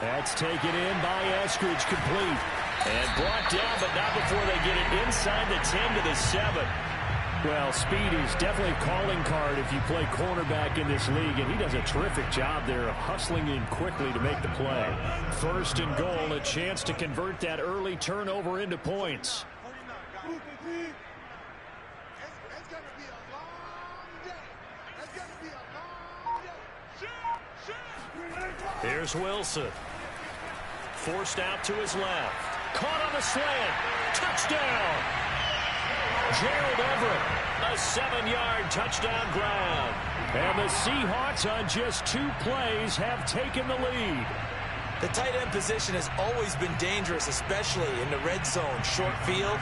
That's taken in by Eskridge, complete. And brought down, but not before they get it inside the 10 to the 7. Well, speed is definitely a calling card if you play cornerback in this league, and he does a terrific job there of hustling in quickly to make the play. 1st and goal, a chance to convert that early turnover into points. It's going to be a long day. It's going to be a long day. Here's Wilson. Forced out to his left. Caught on the slant. Touchdown. Gerald Everett, a 7-yard touchdown grab. And the Seahawks on just 2 plays have taken the lead. The tight end position has always been dangerous, especially in the red zone, short field.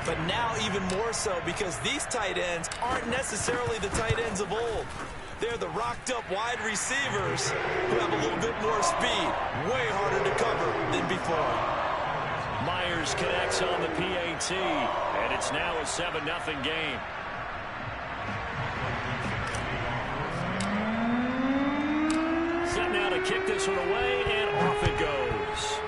But now even more so because these tight ends aren't necessarily the tight ends of old. They're the rocked-up wide receivers who have a little bit more speed. Way harder to cover than before. Myers connects on the PAT, and it's now a 7-0 game. Set now to kick this one away, and off it goes.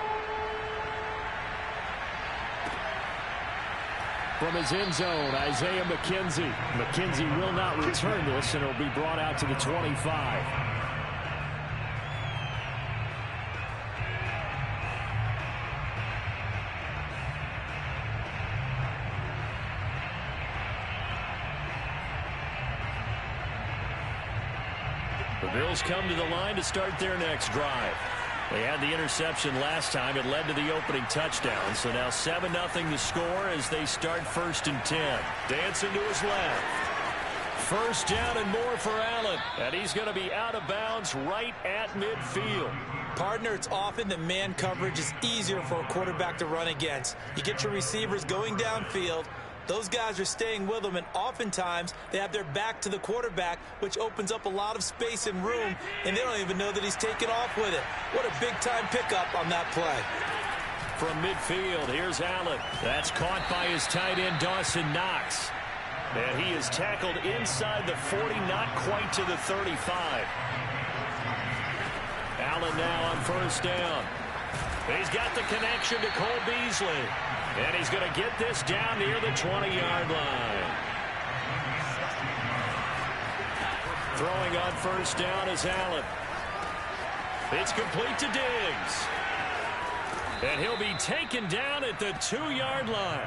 From his end zone, Isaiah McKenzie. McKenzie will not return this, and it'll be brought out to the 25. The Bills come to the line to start their next drive. They had the interception last time. It led to the opening touchdown. So now 7-0 the score as they start 1st and 10. Dancing to his left. 1st down and more for Allen. And he's going to be out of bounds right at midfield. Partner, it's often that man coverage is easier for a quarterback to run against. You get your receivers going downfield. Those guys are staying with them, and oftentimes they have their back to the quarterback, which opens up a lot of space and room, and they don't even know that he's taken off with it. What a big-time pickup on that play. From midfield, here's Allen. That's caught by his tight end, Dawson Knox. And he is tackled inside the 40, not quite to the 35. Allen now on 1st down. He's got the connection to Cole Beasley. And he's going to get this down near the 20-yard line. Throwing on first down is Allen. It's complete to Diggs. And he'll be taken down at the 2-yard line.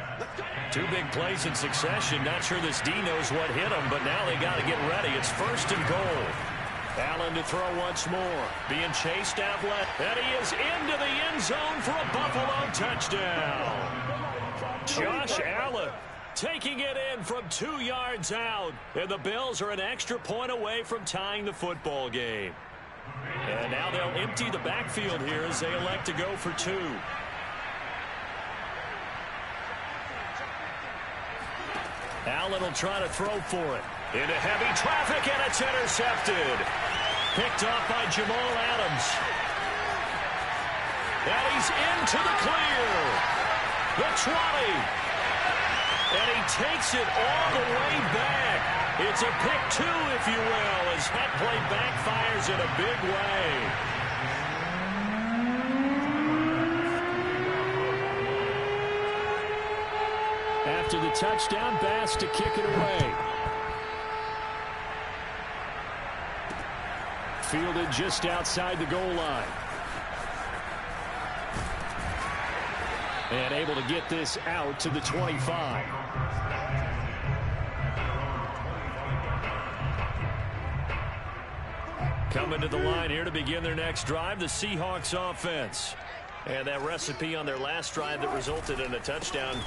2 big plays in succession. Not sure this D knows what hit him, but now they got to get ready. It's first and goal. Allen to throw once more. Being chased out left. And he is into the end zone for a Buffalo touchdown. Josh Allen taking it in from 2 yards out. And the Bills are an extra point away from tying the football game. And now they'll empty the backfield here as they elect to go for 2. Allen will try to throw for it. Into heavy traffic, and it's intercepted. Picked off by Jamal Adams. And he's into the clear. The 20. And he takes it all the way back. It's a pick 2, if you will, as that play backfires in a big way. After the touchdown, Bass to kick it away. Fielded just outside the goal line. And able to get this out to the 25. Coming to the line here to begin their next drive, the Seahawks offense. And that recipe on their last drive that resulted in a touchdown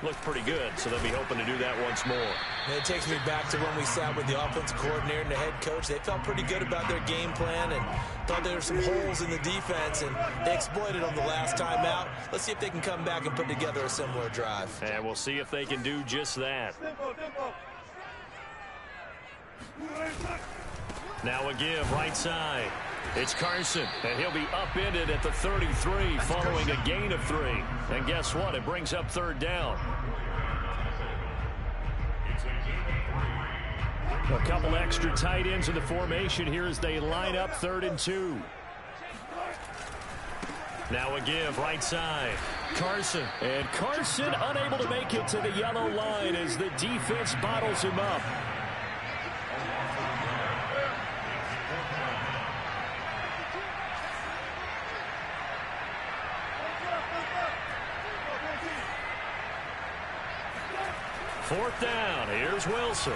looked pretty good, so they'll be hoping to do that once more. And it takes me back to when we sat with the offensive coordinator and the head coach. They felt pretty good about their game plan and thought there were some holes in the defense, and they exploited them the last time out. Let's see if they can come back and put together a similar drive. And we'll see if they can do just that. Now a give right side. It's Carson, and he'll be upended at the 33 following a gain of 3. And guess what? It brings up 3rd down. A couple extra tight ends in the formation here as they line up 3rd and 2. Now a give right side. Carson. And Carson unable to make it to the yellow line as the defense bottles him up. Fourth down. Here's Wilson.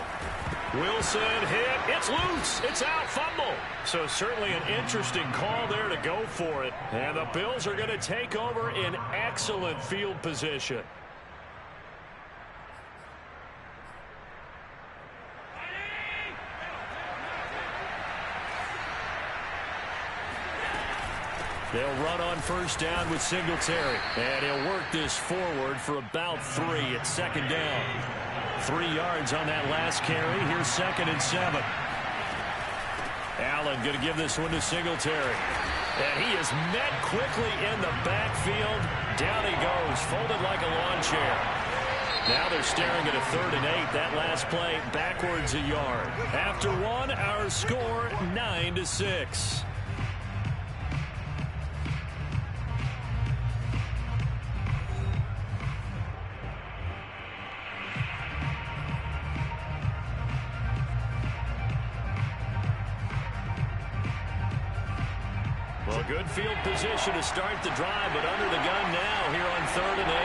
Wilson hit. It's loose. It's out. Fumble. So certainly an interesting call there to go for it. And the Bills are going to take over in excellent field position. They'll run on first down with Singletary. And he'll work this forward for about 3 at 2nd down. 3 yards on that last carry. Here's 2nd and 7. Allen going to give this one to Singletary. And he is met quickly in the backfield. Down he goes, folded like a lawn chair. Now they're staring at a 3rd and 8. That last play backwards a yard. After 1, our score 9-6. Well, good field position to start the drive, but under the gun now here on 3rd and 8.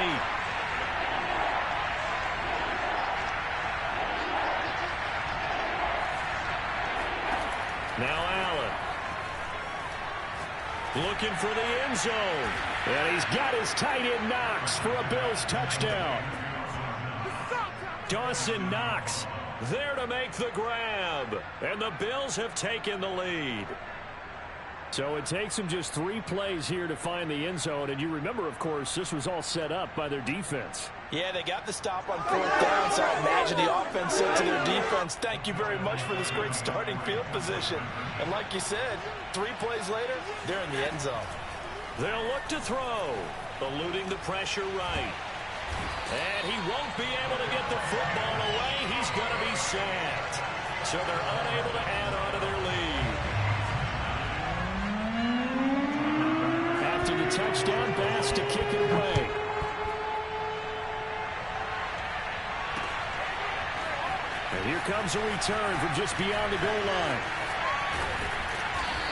Now Allen. Looking for the end zone. And he's got his tight end Knox for a Bills touchdown. Dawson Knox there to make the grab. And the Bills have taken the lead. So it takes them just 3 plays here to find the end zone. And you remember, of course, this was all set up by their defense. Yeah, they got the stop on 4th down, so I imagine the offense said to their defense, thank you very much for this great starting field position. And like you said, 3 plays later, they're in the end zone. They'll look to throw, eluding the pressure right. And he won't be able to get the football away. He's going to be sacked. So they're unable to add on to their lead. After the touchdown, Bass to kick it away. And here comes a return from just beyond the goal line.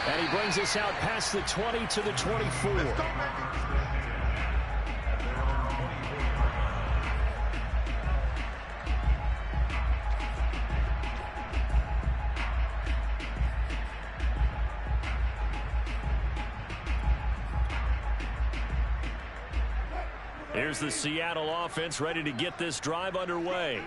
And he brings us out past the 20 to the 24. Here's the Seattle offense ready to get this drive underway.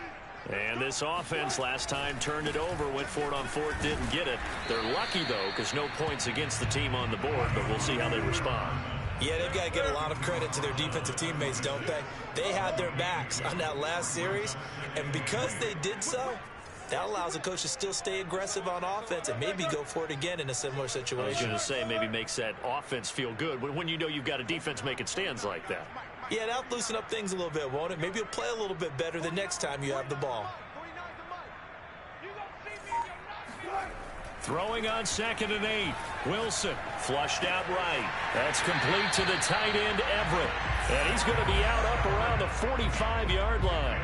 And this offense last time turned it over, went for it on fourth, didn't get it. They're lucky, though, because no points against the team on the board, but we'll see how they respond. Yeah, they've got to give a lot of credit to their defensive teammates, don't they? They had their backs on that last series, and because they did so, that allows the coach to still stay aggressive on offense and maybe go for it again in a similar situation. I was going to say maybe makes that offense feel good when you know you've got a defense making stands like that. Yeah, that'll loosen up things a little bit, won't it? Maybe you'll play a little bit better the next time you have the ball. Throwing on 2nd and 8. Wilson flushed out right. That's complete to the tight end, Everett. And he's going to be out up around the 45-yard line.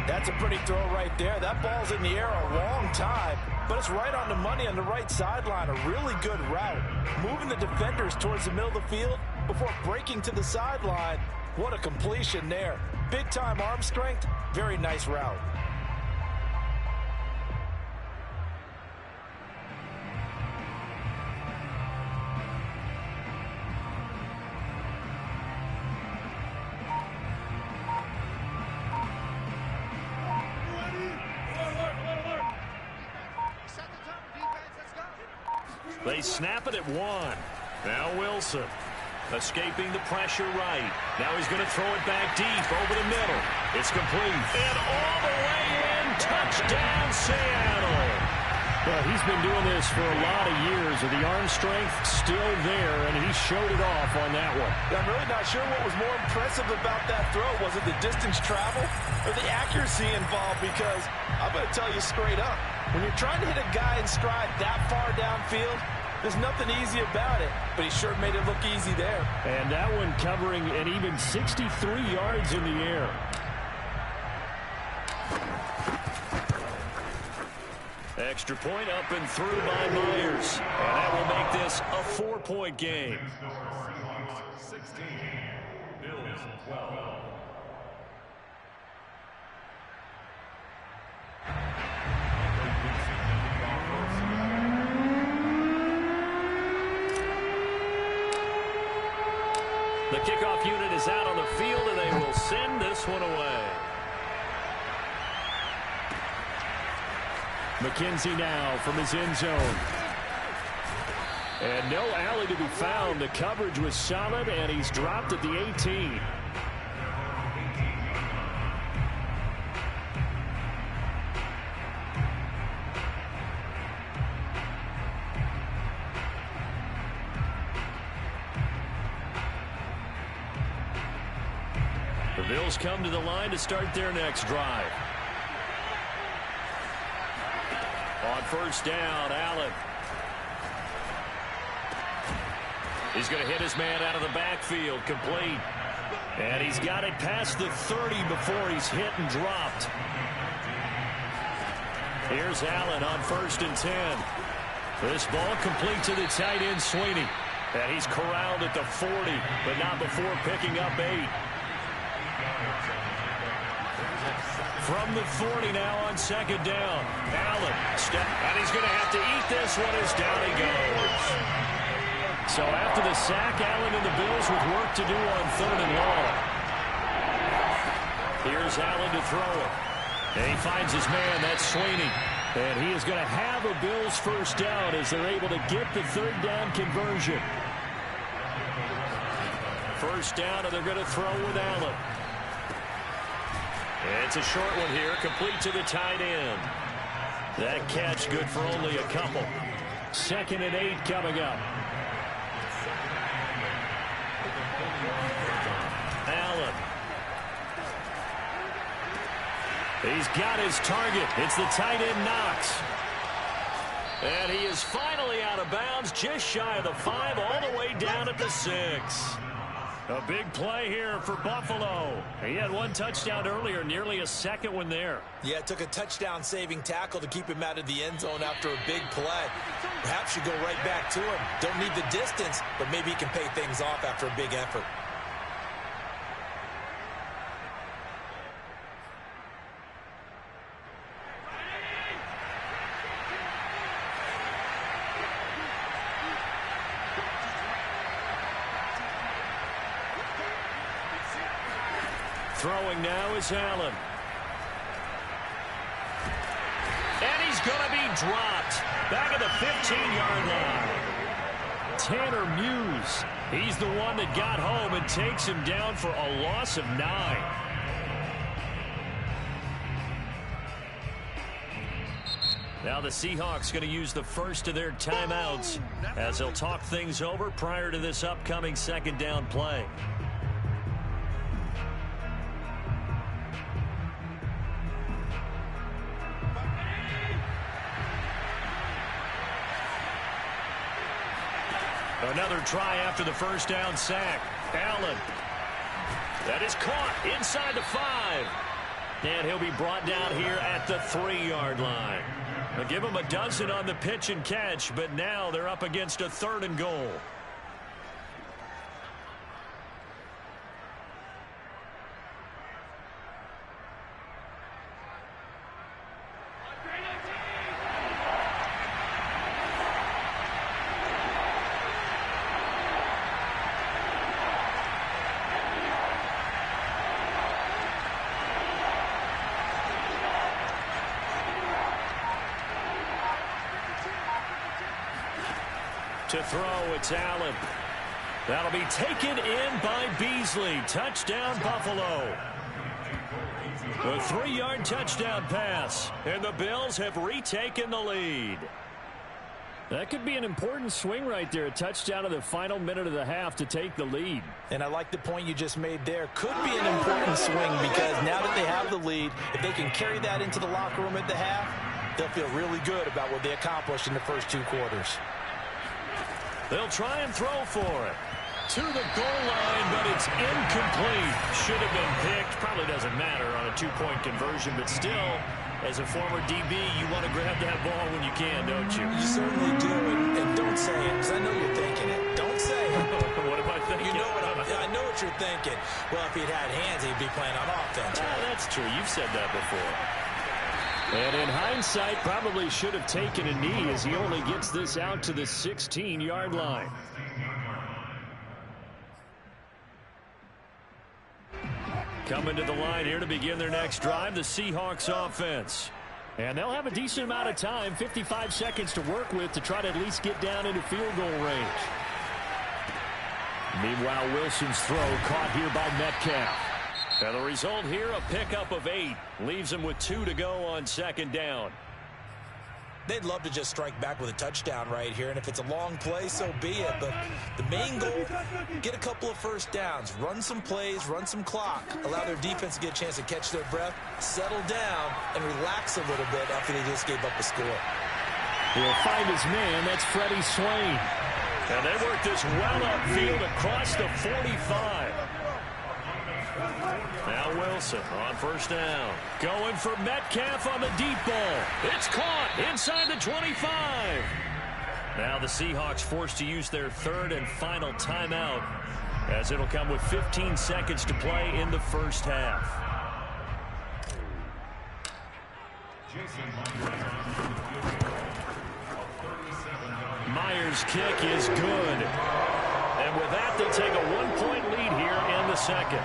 That's a pretty throw right there. That ball's in the air a long time, but it's right on the money on the right sideline. A really good route. Moving the defenders towards the middle of the field before breaking to the sideline. What a completion there. Big-time arm strength. Very nice route. They snap it at 1. Now Wilson escaping the pressure right. Now he's going to throw it back deep over the middle. It's complete. And all the way in. Touchdown, Seattle. Well, he's been doing this for a lot of years with the arm strength still there, and he showed it off on that one. I'm really not sure what was more impressive about that throw. Was it the distance travel or the accuracy involved? Because I'm going to tell you straight up, when you're trying to hit a guy in stride that far downfield, there's nothing easy about it, but he sure made it look easy there. And that one covering an even 63 yards in the air. Extra point up and through by Myers. And that will make this a 4-point game. 16, Bills 12. The kickoff unit is out on the field, and they will send this one away. McKenzie now from his end zone. And no alley to be found. The coverage was solid, and he's dropped at the 18. The Bills come to the line to start their next drive. On first down, Allen. He's going to hit his man out of the backfield, complete. And he's got it past the 30 before he's hit and dropped. Here's Allen on 1st and 10. This ball complete to the tight end, Sweeney. And he's corralled at the 40, but not before picking up 8. From the 40 now on 2nd down. Allen, and he's going to have to eat this one as down he goes. So after the sack, Allen and the Bills with work to do on 3rd and long. Here's Allen to throw it. And he finds his man, that's Sweeney. And he is going to have a Bills first down as they're able to get the 3rd down conversion. First down, and they're going to throw with Allen. It's a short one here, complete to the tight end. That catch good for only a couple. 2nd and 8 coming up. Allen. He's got his target. It's the tight end, Knox. And he is finally out of bounds, just shy of the 5, all the way down at the 6. A big play here for Buffalo. He had one touchdown earlier, nearly a second one there. Yeah, it took a touchdown-saving tackle to keep him out of the end zone after a big play. Perhaps you go right back to him. Don't need the distance, but maybe he can pay things off after a big effort. Throwing now is Allen. And he's going to be dropped. Back at the 15-yard line. Tanner Muse. He's the one that got home and takes him down for a loss of 9. Now the Seahawks going to use the first of their timeouts as they'll talk things over prior to this upcoming second down play. Another try after the first down sack. Allen. That is caught inside the 5. And he'll be brought down here at the 3-yard line. They'll give him a dozen on the pitch and catch, but now they're up against a 3rd and goal. To throw, it's Allen. That'll be taken in by Beasley. Touchdown, Buffalo. A 3-yard touchdown pass, and the Bills have retaken the lead. That could be an important swing right there. A touchdown in the final minute of the half to take the lead. And I like the point you just made there. Could be an important swing because now that they have the lead, if they can carry that into the locker room at the half, they'll feel really good about what they accomplished in the first 2 quarters. They'll try and throw for it. To the goal line, but it's incomplete. Should have been picked. Probably doesn't matter on a 2-point conversion, but still, as a former DB, you want to grab that ball when you can, don't you? You certainly do, and don't say it, because I know you're thinking it. Don't say it. What am I thinking? You know I know what you're thinking. Well, if he'd had hands, he'd be playing on offense. Right? That's true. You've said that before. And in hindsight, probably should have taken a knee as he only gets this out to the 16-yard line. Coming to the line here to begin their next drive, the Seahawks offense. And they'll have a decent amount of time, 55 seconds to work with to try to at least get down into field goal range. Meanwhile, Wilson's throw caught here by Metcalf. And the result here, a pickup of 8. Leaves him with 2 to go on second down. They'd love to just strike back with a touchdown right here, and if it's a long play, so be it. But the main goal, get a couple of first downs, run some plays, run some clock, allow their defense to get a chance to catch their breath, settle down, and relax a little bit after they just gave up a score. He'll find his man. That's Freddie Swain. And they work this well upfield across the 45. Now Wilson on first down. Going for Metcalf on the deep ball. It's caught inside the 25. Now the Seahawks forced to use their 3rd and final timeout as it'll come with 15 seconds to play in the first half. Myers' kick is good. And with that, they take a 1-point lead here in the second.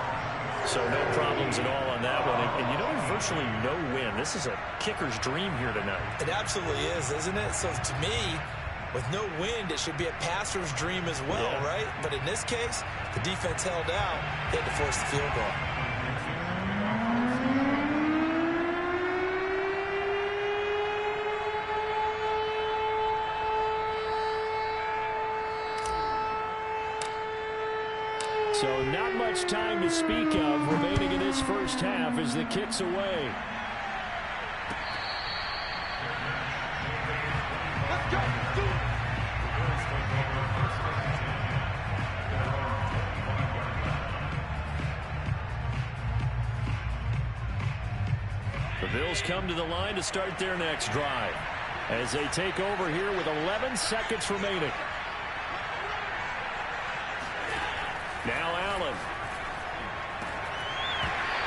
So no problems at all on that one. And you know, virtually no win. This is a kicker's dream here tonight. It absolutely is, isn't it? So to me, with no wind, it should be a passer's dream as well, right? But in this case, the defense held out. They had to force the field goal. So not much time to speak of remaining in this first half as the kick's away. Bills come to the line to start their next drive as they take over here with 11 seconds remaining. Now Allen.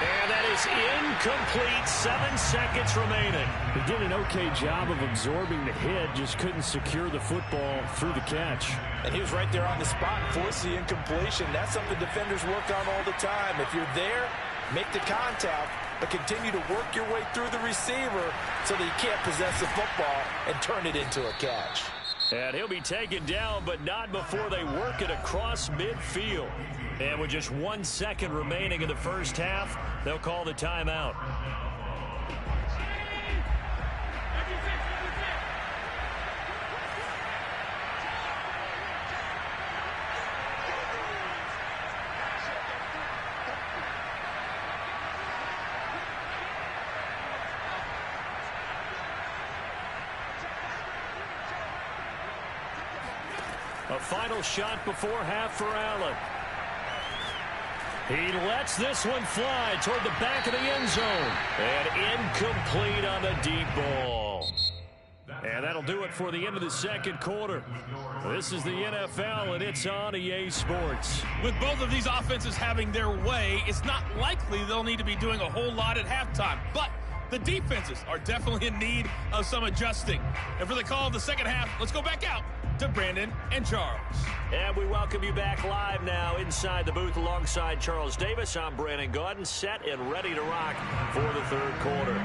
And that is incomplete. 7 seconds remaining. He did an okay job of absorbing the hit, just couldn't secure the football through the catch. And he was right there on the spot and forced the incompletion. That's something defenders work on all the time. If you're there, make the contact, but continue to work your way through the receiver so that you can't possess the football and turn it into a catch. And he'll be taken down, but not before they work it across midfield. And with just 1 second remaining in the first half, they'll call the timeout. A final shot before half for Allen. He lets this one fly toward the back of the end zone. And incomplete on the deep ball. And that'll do it for the end of the second quarter. This is the NFL, and it's on EA Sports. With both of these offenses having their way, it's not likely they'll need to be doing a whole lot at halftime. But the defenses are definitely in need of some adjusting. And for the call of the second half, let's go back out to Brandon and Charles. And we welcome you back live now inside the booth alongside Charles Davis. I'm Brandon Gaudin, set and ready to rock for the third quarter.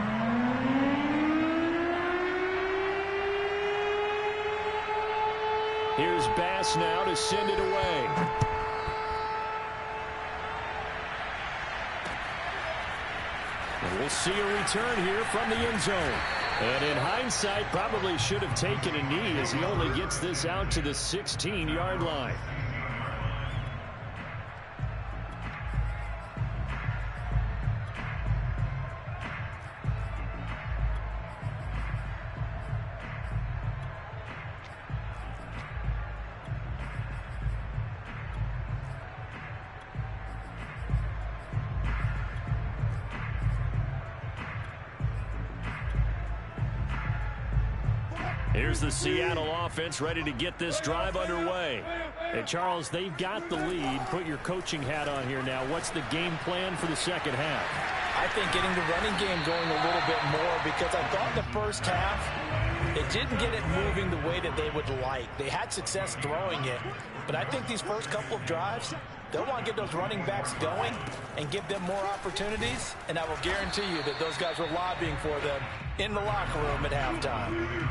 Here's Bass now to send it away. And we'll see a return here from the end zone. And in hindsight, probably should have taken a knee as he only gets this out to the 16-yard line. Here's the Seattle offense ready to get this drive underway. And Charles, they've got the lead. Put your coaching hat on here now. What's the game plan for the second half? I think getting the running game going a little bit more, because I thought in the first half it didn't get it moving the way that they would like. They had success throwing it, but I think these first couple of drives, they'll want to get those running backs going and give them more opportunities, and I will guarantee you that those guys were lobbying for them in the locker room at halftime.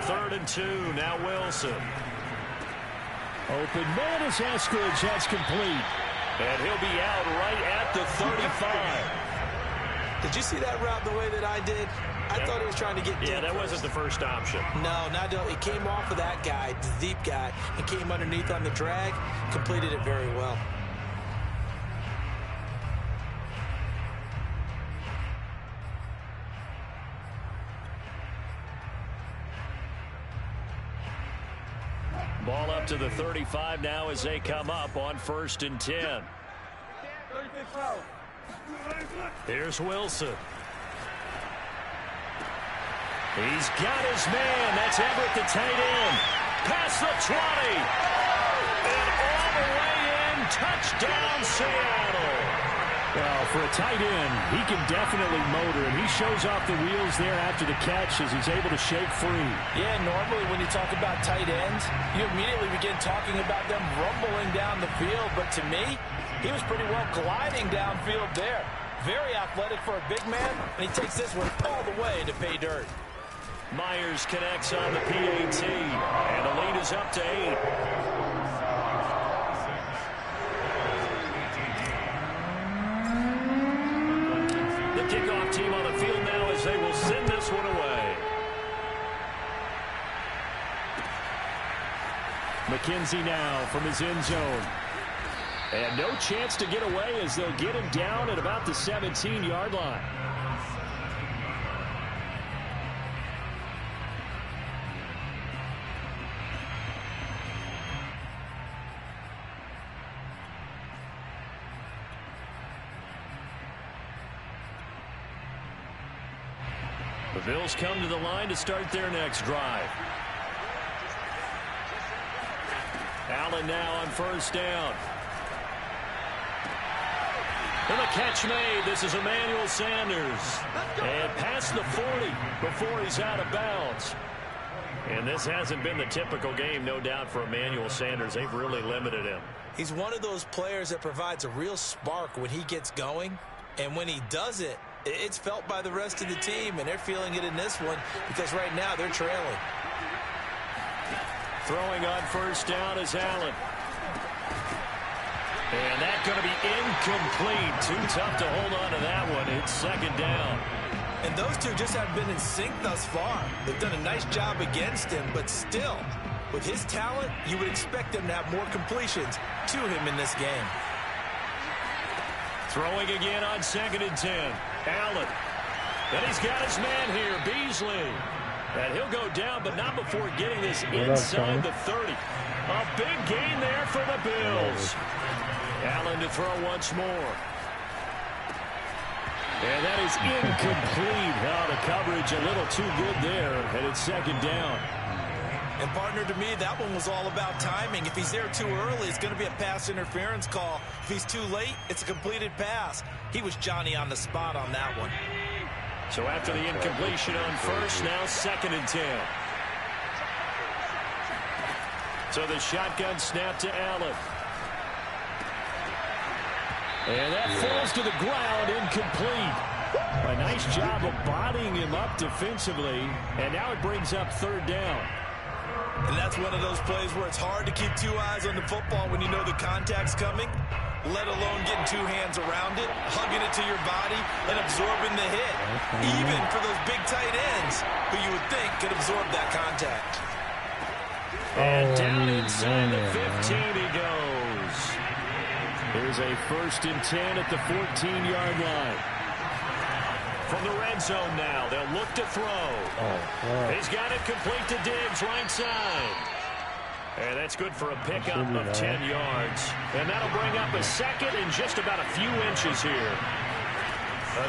3rd and 2, now Wilson. Open man is Eskridge. That's complete. And he'll be out right at the 35. Did you see that route the way that I did? I thought he was trying to get deep. Yeah, that wasn't the first option. No, it came off of that guy, the deep guy, and came underneath on the drag, completed it very well. Ball up to the 35 now as they come up on 1st and 10. Here's Wilson. He's got his man. That's Everett, the tight end. Past the 20. And all the way in. Touchdown, Seattle. Well, for a tight end, he can definitely motor, and he shows off the wheels there after the catch as he's able to shake free. Yeah, normally when you talk about tight ends, you immediately begin talking about them rumbling down the field. But to me, he was pretty well gliding downfield there. Very athletic for a big man, and he takes this one all the way to pay dirt. Myers connects on the PAT, and the lead is up to 8. Kickoff team on the field now as they will send this one away. McKenzie now from his end zone. And no chance to get away as they'll get him down at about the 17-yard line. Bills come to the line to start their next drive. Allen now on first down. And the catch made. This is Emmanuel Sanders. And past the 40 before he's out of bounds. And this hasn't been the typical game, no doubt, for Emmanuel Sanders. They've really limited him. He's one of those players that provides a real spark when he gets going. And when he does it, it's felt by the rest of the team. And they're feeling it in this one because right now they're trailing. Throwing on first down is Allen. And that's going to be incomplete. Too tough to hold on to that one. It's second down. And those two just haven't been in sync thus far. They've done a nice job against him, but still, with his talent, you would expect him to have more completions to him in this game. Throwing again on 2nd and 10. Allen. And he's got his man here, Beasley. And he'll go down, but not before getting this inside the 30. A big gain there for the Bills. Allen to throw once more. And that is incomplete. Now the coverage a little too good there, and it's second down. And partner, to me, that one was all about timing. If he's there too early, it's going to be a pass interference call. If he's too late, it's a completed pass. He was Johnny on the spot on that one. So after the incompletion on first, now 2nd and 10. So the shotgun snap to Allen. And that falls to the ground, incomplete. A nice job of bodying him up defensively, and now it brings up 3rd down. And that's one of those plays where it's hard to keep two eyes on the football when you know the contact's coming, let alone getting two hands around it, hugging it to your body, and absorbing the hit, even for those big tight ends who you would think could absorb that contact. And down inside the 15 he goes. Here's a 1st and 10 at the 14-yard line. From the red zone now, they'll look to throw. He's got it complete to Diggs, right side. And that's good for a pickup of 10 yards. And that'll bring up a 2nd and just about a few inches here.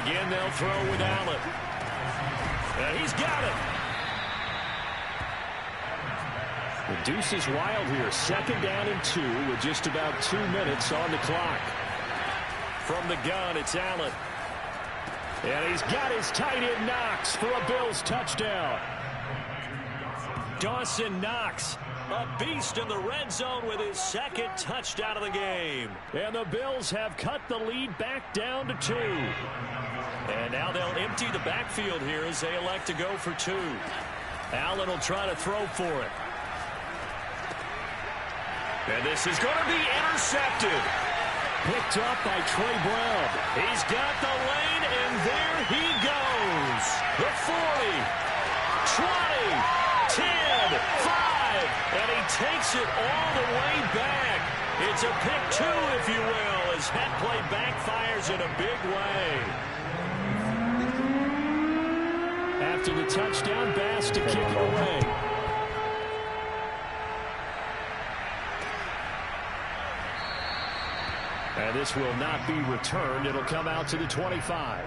Again, they'll throw with Allen. And he's got it. The deuce is wild here. 2nd down and 2 with just about 2 minutes on the clock. From the gun, it's Allen. And he's got his tight end Knox for a Bills touchdown. Dawson Knox, a beast in the red zone with his 2nd touchdown of the game. And the Bills have cut the lead back down to 2. And now they'll empty the backfield here as they elect to go for 2. Allen will try to throw for it. And this is going to be intercepted. Picked up by Trey Brown. He's got the lane, and there he goes. The 40, 20, 10, 5, and he takes it all the way back. It's a pick 2, if you will, as that play backfires in a big way. After the touchdown, Bass to kick it away. And this will not be returned. It'll come out to the 25.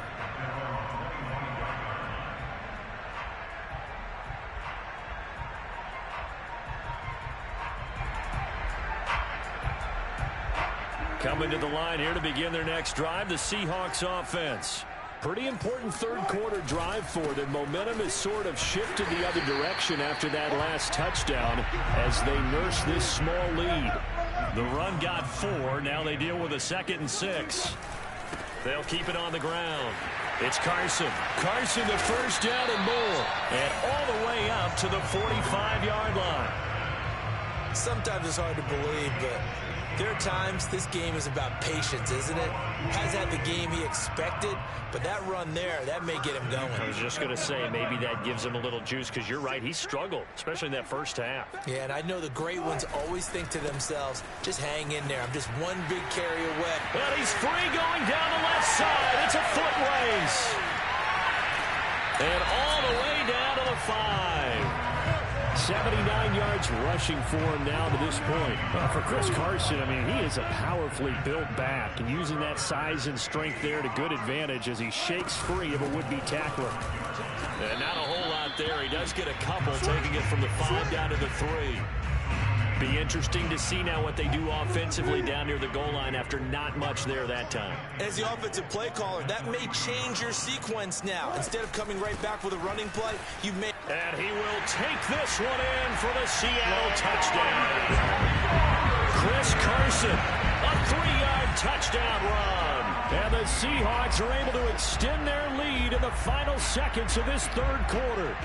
Coming to the line here to begin their next drive, the Seahawks offense. Pretty important 3rd quarter drive for them. Momentum has sort of shifted the other direction after that last touchdown as they nurse this small lead. The run got 4. Now they deal with a 2nd and 6. They'll keep it on the ground. It's Carson. Carson the 1st down and more. And all the way up to the 45-yard line. Sometimes it's hard to believe, but there are times this game is about patience, isn't it? Has had the game he expected, but that run there, that may get him going. I was just going to say, maybe that gives him a little juice, because you're right, he struggled, especially in that first half. Yeah, and I know the great ones always think to themselves, just hang in there. I'm just one big carry away. Well, he's free going down the left side. It's a foot race. And all the way down to the 5. 79 yards rushing for him now to this point. For Chris Carson, I mean, he is a powerfully built back, and using that size and strength there to good advantage as he shakes free of a would-be tackler. And not a whole lot there. He does get a couple, taking it from the 5 down to the 3. Be interesting to see now what they do offensively down near the goal line after not much there that time. As the offensive play caller, that may change your sequence now. Instead of coming right back with a running play, you may... And he will take this one in for the Seattle touchdown. Chris Carson, a 3-yard touchdown run. And the Seahawks are able to extend their lead in the final seconds of this third quarter.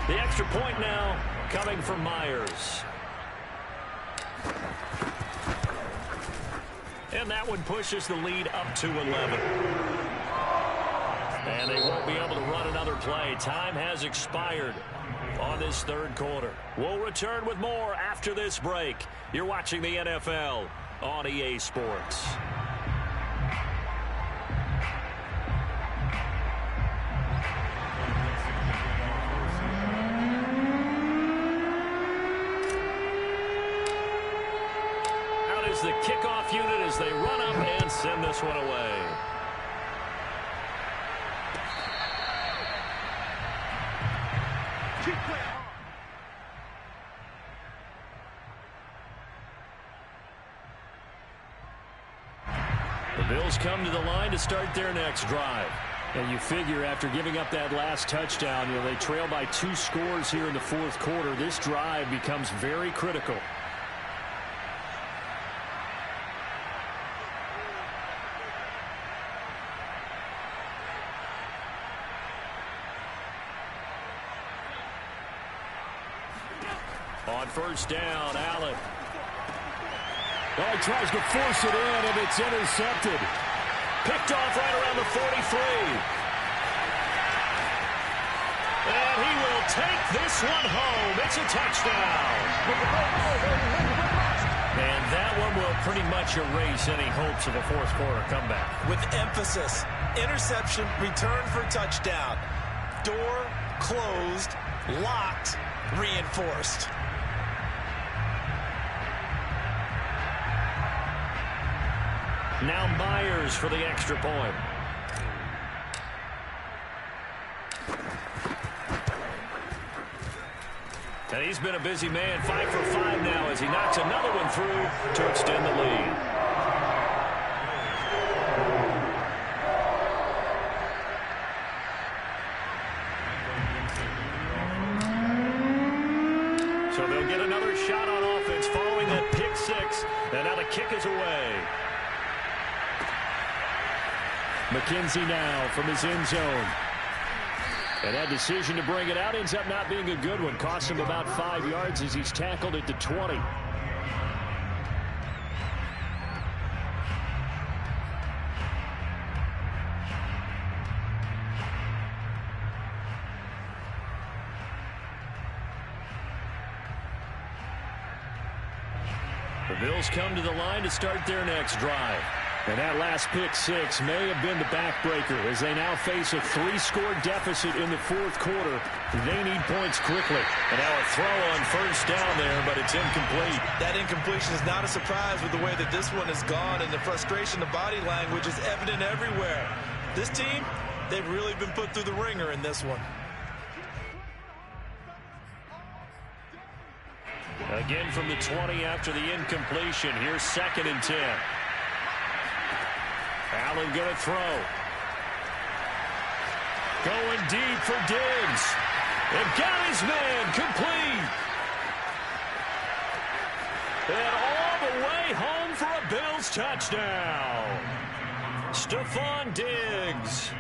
The extra point now coming from Myers. And that one pushes the lead up to 11. And they won't be able to run another play. Time has expired on this third quarter. We'll return with more after this break. You're watching the NFL on EA Sports. The kickoff unit as they run up and send this one away. The Bills come to the line to start their next drive. And you figure after giving up that last touchdown, they trail by 2 scores here in the fourth quarter. This drive becomes very critical. On first down, Allen. Oh, he tries to force it in, and it's intercepted. Picked off right around the 43. And he will take this one home. It's a touchdown. And that one will pretty much erase any hopes of a fourth quarter comeback. With emphasis, interception, return for touchdown. Door closed, locked, reinforced. Now Myers for the extra point. And he's been a busy man, 5 for 5 now as he knocks another one through to extend the lead. So they'll get another shot on offense following that pick 6. And now the kick is away. McKenzie now from his end zone. And that decision to bring it out ends up not being a good one. Costs him about 5 yards as he's tackled at the 20. The Bills come to the line to start their next drive. And that last pick 6 may have been the backbreaker as they now face a 3-score deficit in the fourth quarter. They need points quickly. And now a throw on first down there, but it's incomplete. That incompletion is not a surprise with the way that this one has gone, and the frustration, the body language is evident everywhere. This team, they've really been put through the ringer in this one. Again from the 20 after the incompletion. Here's 2nd and 10. Allen going to throw. Going deep for Diggs. And got his man complete. And all the way home for a Bills touchdown. Stephon Diggs.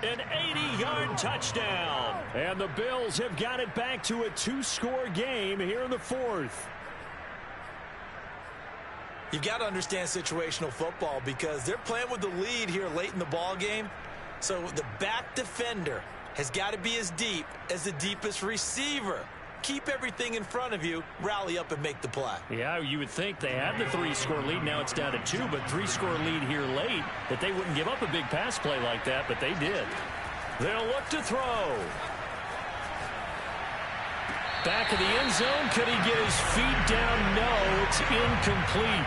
An 80-yard touchdown. And the Bills have got it back to a 2-score game here in the fourth. You've got to understand situational football because they're playing with the lead here late in the ball game. So the back defender has got to be as deep as the deepest receiver. Keep everything in front of you, rally up and make the play. Yeah, you would think they had the 3-score lead. Now it's down to 2, but 3-score lead here late, that they wouldn't give up a big pass play like that, but they did. They'll look to throw. Back of the end zone. Could he get his feet down? No, it's incomplete.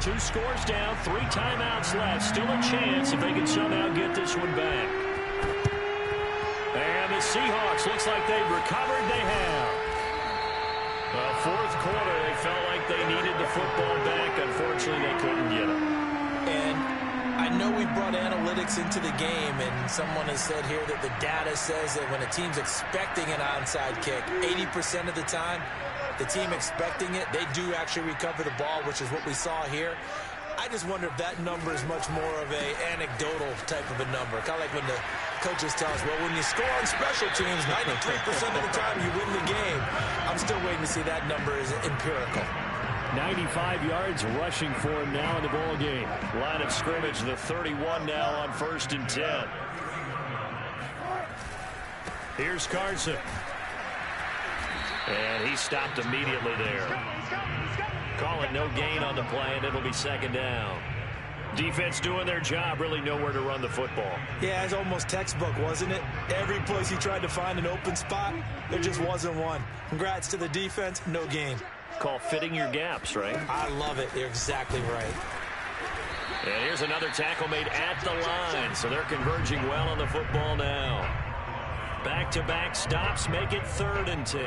Two scores down, 3 timeouts left. Still a chance if they can somehow get this one back. And the Seahawks, looks like they've recovered. They have. Fourth quarter, they felt like they needed the football back. Unfortunately, they couldn't get it. And I know we brought analytics into the game, and someone has said here that the data says that when a team's expecting an onside kick, 80% of the time, the team expecting it, they do actually recover the ball, which is what we saw here. I just wonder if that number is much more of a anecdotal type of a number. Kind of like when the coaches tell us, well, when you score on special teams, 93% of the time you win the game. I'm still waiting to see that number is empirical. 95 yards rushing for him now in the ball game. Line of scrimmage, the 31 now on 1st and 10. Here's Carson. And he stopped immediately there. Call it no gain on the play, and it'll be 2nd down. Defense doing their job, really nowhere to run the football. Yeah, it's almost textbook, wasn't it? Every place he tried to find an open spot, there just wasn't one. Congrats to the defense, no gain. Call fitting your gaps, right? I love it. You're exactly right. And here's another tackle made at the line, so they're converging well on the football now. Back-to-back stops make it 3rd and 10.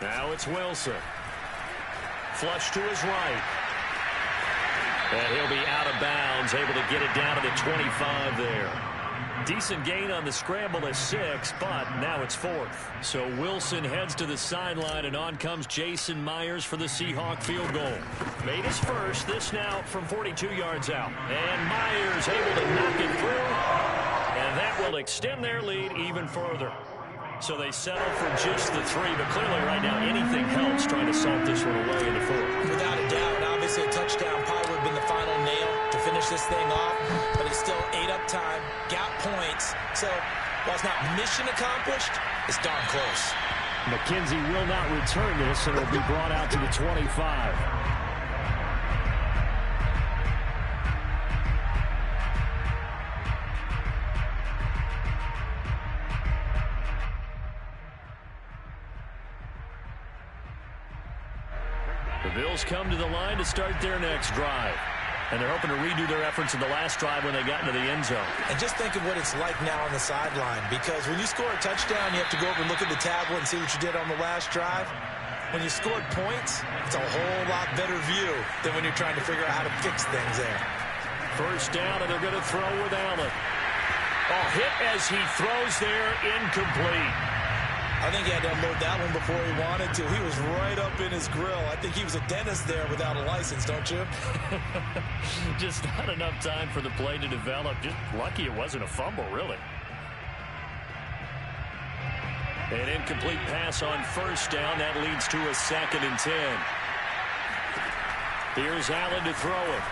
Now it's Wilson. Flush to his right. And he'll be out of bounds, able to get it down to the 25 there. Decent gain on the scramble at 6, but now it's 4th. So Wilson heads to the sideline, and on comes Jason Myers for the Seahawk field goal. Made his first, this now from 42 yards out. And Myers able to knock it through, and that will extend their lead even further. So they settle for just the 3, but clearly right now anything helps trying to salt this one away in the 4th. Without a doubt, obviously a touchdown probably would have been the final nail to finish this thing off, but it's still 8 up time, got points. So while it's not mission accomplished, it's darn close. McKenzie will not return this, and it'll be brought out to the 25. The Bills come to the line to start their next drive. And they're hoping to redo their efforts in the last drive when they got into the end zone. And just think of what it's like now on the sideline, because when you score a touchdown, you have to go over and look at the tablet and see what you did on the last drive. When you scored points, it's a whole lot better view than when you're trying to figure out how to fix things there. 1st down, and they're going to throw with Allen. Oh, hit as he throws there, incomplete. I think he had to unload that one before he wanted to. He was right up in his grill. I think he was a dentist there without a license, don't you? Just not enough time for the play to develop. Just lucky it wasn't a fumble, really. An incomplete pass on 1st down. That leads to a 2nd and 10. Here's Allen to throw it.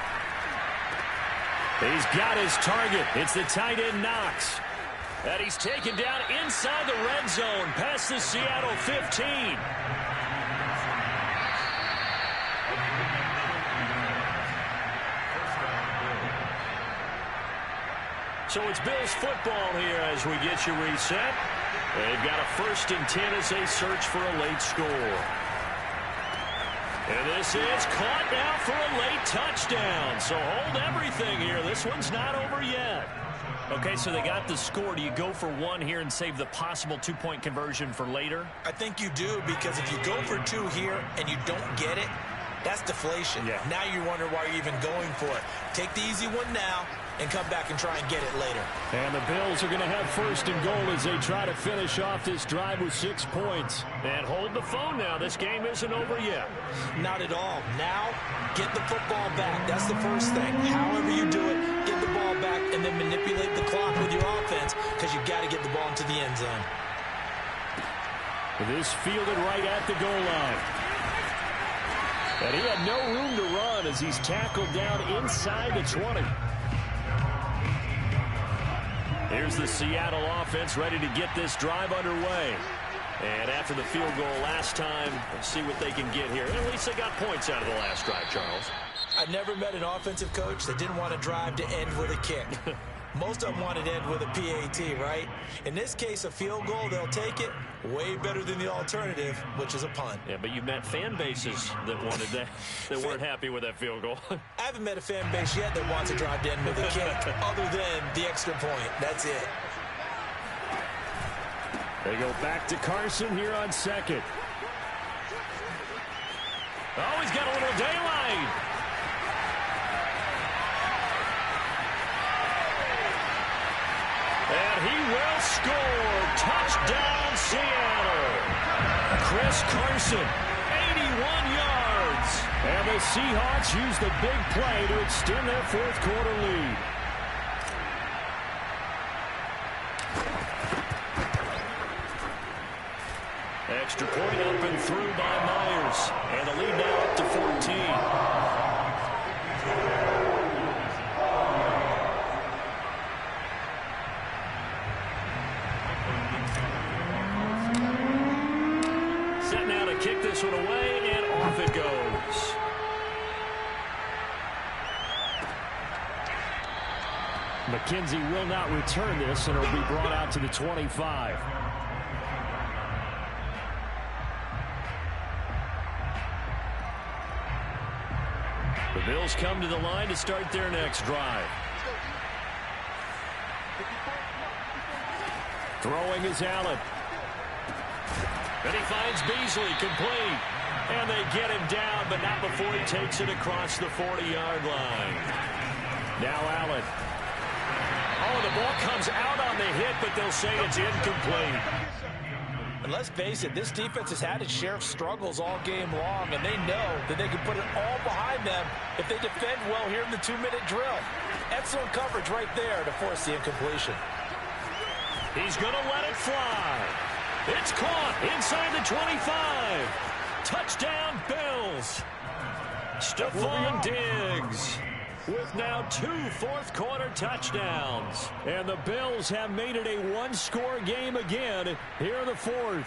He's got his target. It's the tight end Knox. And he's taken down inside the red zone past the Seattle 15. So it's Bills football here as we get you reset. They've got a 1st and 10 as they search for a late score. And this is caught now for a late touchdown. So hold everything here. This one's not over yet. Okay, so they got the score. Do you go for 1 here and save the possible 2-point conversion for later? I think you do, because if you go for 2 here and you don't get it, that's deflation. Yeah. Now you wonder why you're even going for it. Take the easy one now and come back and try and get it later. And the Bills are going to have 1st and goal as they try to finish off this drive with 6 points. And hold the phone now. This game isn't over yet. Not at all. Now, get the football back. That's the first thing. However you do it, get the ball back and then manipulate the clock with your offense, because you've got to get the ball into the end zone. This fielded right at the goal line. And he had no room to run as he's tackled down inside the 20. Here's the Seattle offense ready to get this drive underway. And after the field goal last time, let's see what they can get here. At least they got points out of the last drive, Charles. I never met an offensive coach that didn't want to drive to end with a kick. Most of them wanted to end with a PAT, right? In this case, a field goal, they'll take it. Way better than the alternative, which is a punt. Yeah, but you've met fan bases that wanted that, that weren't happy with that field goal. I haven't met a fan base yet that wants to drive to end with a kick, other than the extra point. That's it. They go back to Carson here on second. Oh, he's got a little daylight. And he will score. Touchdown, Seattle. Chris Carson, 81 yards. And the Seahawks use the big play to extend their fourth quarter lead. Extra point up and through by Myers. And the lead now up to 14. Set now to kick this one away, and off it goes. McKenzie will not return this, and it'll be brought out to the 25. The Bills come to the line to start their next drive. Throwing is Allen. And he finds Beasley complete. And they get him down, but not before he takes it across the 40-yard line. Now Allen. Oh, the ball comes out on the hit, but they'll say it's incomplete. And let's face it, this defense has had its share of struggles all game long, and they know that they can put it all behind them if they defend well here in the 2-minute drill. Excellent coverage right there to force the incompletion. He's going to let it fly. It's caught inside the 25. Touchdown, Bills. Stephon Diggs with now 2 fourth-quarter touchdowns. And the Bills have made it a one-score game again here in the fourth.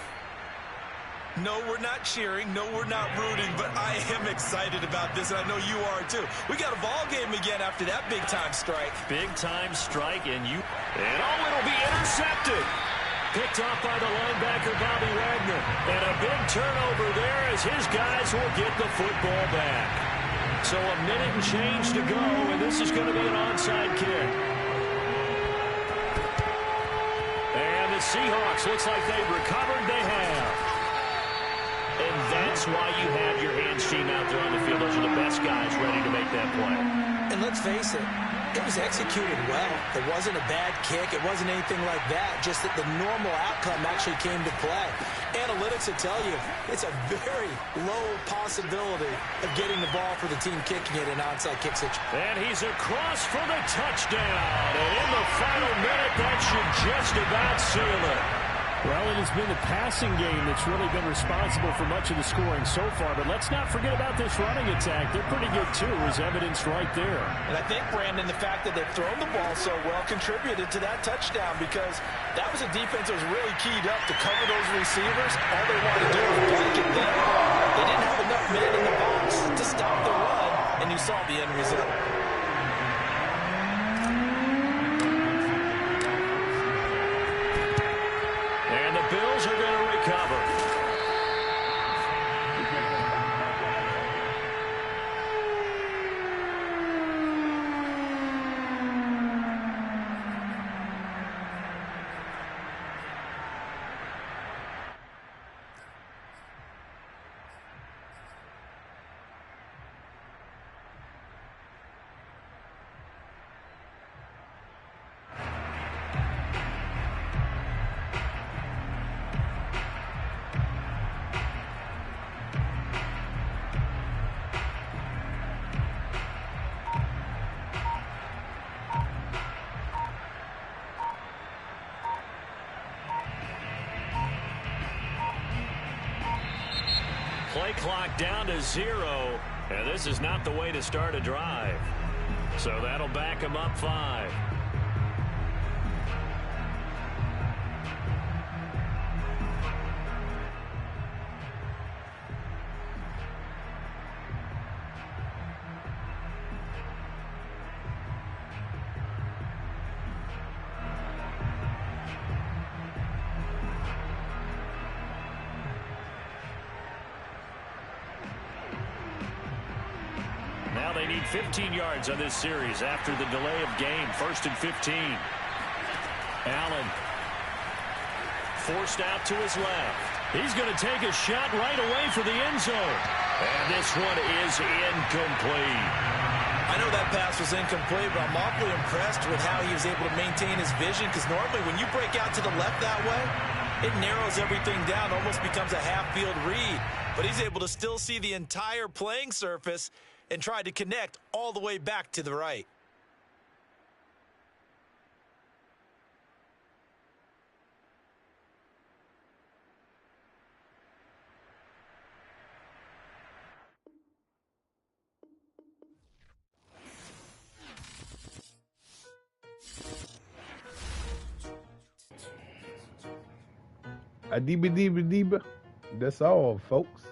No, we're not cheering. No, we're not rooting, but I am excited about this, and I know you are too. We got a ball game again after that big-time strike. Big-time strike, and it'll be intercepted. Picked off by the linebacker, Bobby Wagner. And a big turnover there as his guys will get the football back. So a minute and change to go, and this is going to be an onside kick. And the Seahawks, looks like they've recovered. They have. And that's why you have your hands team out there on the field. Those are the best guys ready to make that play. And let's face it, it was executed well. It wasn't a bad kick. It wasn't anything like that. Just that the normal outcome actually came to play. Analytics will tell you it's a very low possibility of getting the ball for the team kicking it in an onside kick situation. And he's across for the touchdown. And in the final minute, that should just about seal it. Well, it has been the passing game that's really been responsible for much of the scoring so far. But let's not forget about this running attack. They're pretty good, too, as evidenced right there. And I think, Brandon, the fact that they've thrown the ball so well contributed to that touchdown, because that was a defense that was really keyed up to cover those receivers. All they wanted to do was blanket them. They didn't have enough men in the box to stop the run, and you saw the end result. And the Bills are going to recover. Play clock down to 0, and this is not the way to start a drive. So that'll back them up 5. they need 15 yards on this series after the delay of game. 1st and 15. Allen forced out to his left. He's going to take a shot right away for the end zone. And this one is incomplete. I know that pass was incomplete, but I'm awfully impressed with how he was able to maintain his vision, because normally when you break out to the left that way, it narrows everything down, almost becomes a half-field read. But he's able to still see the entire playing surface and try to connect all the way back to the right. Adiba-diba-diba. That's all, folks.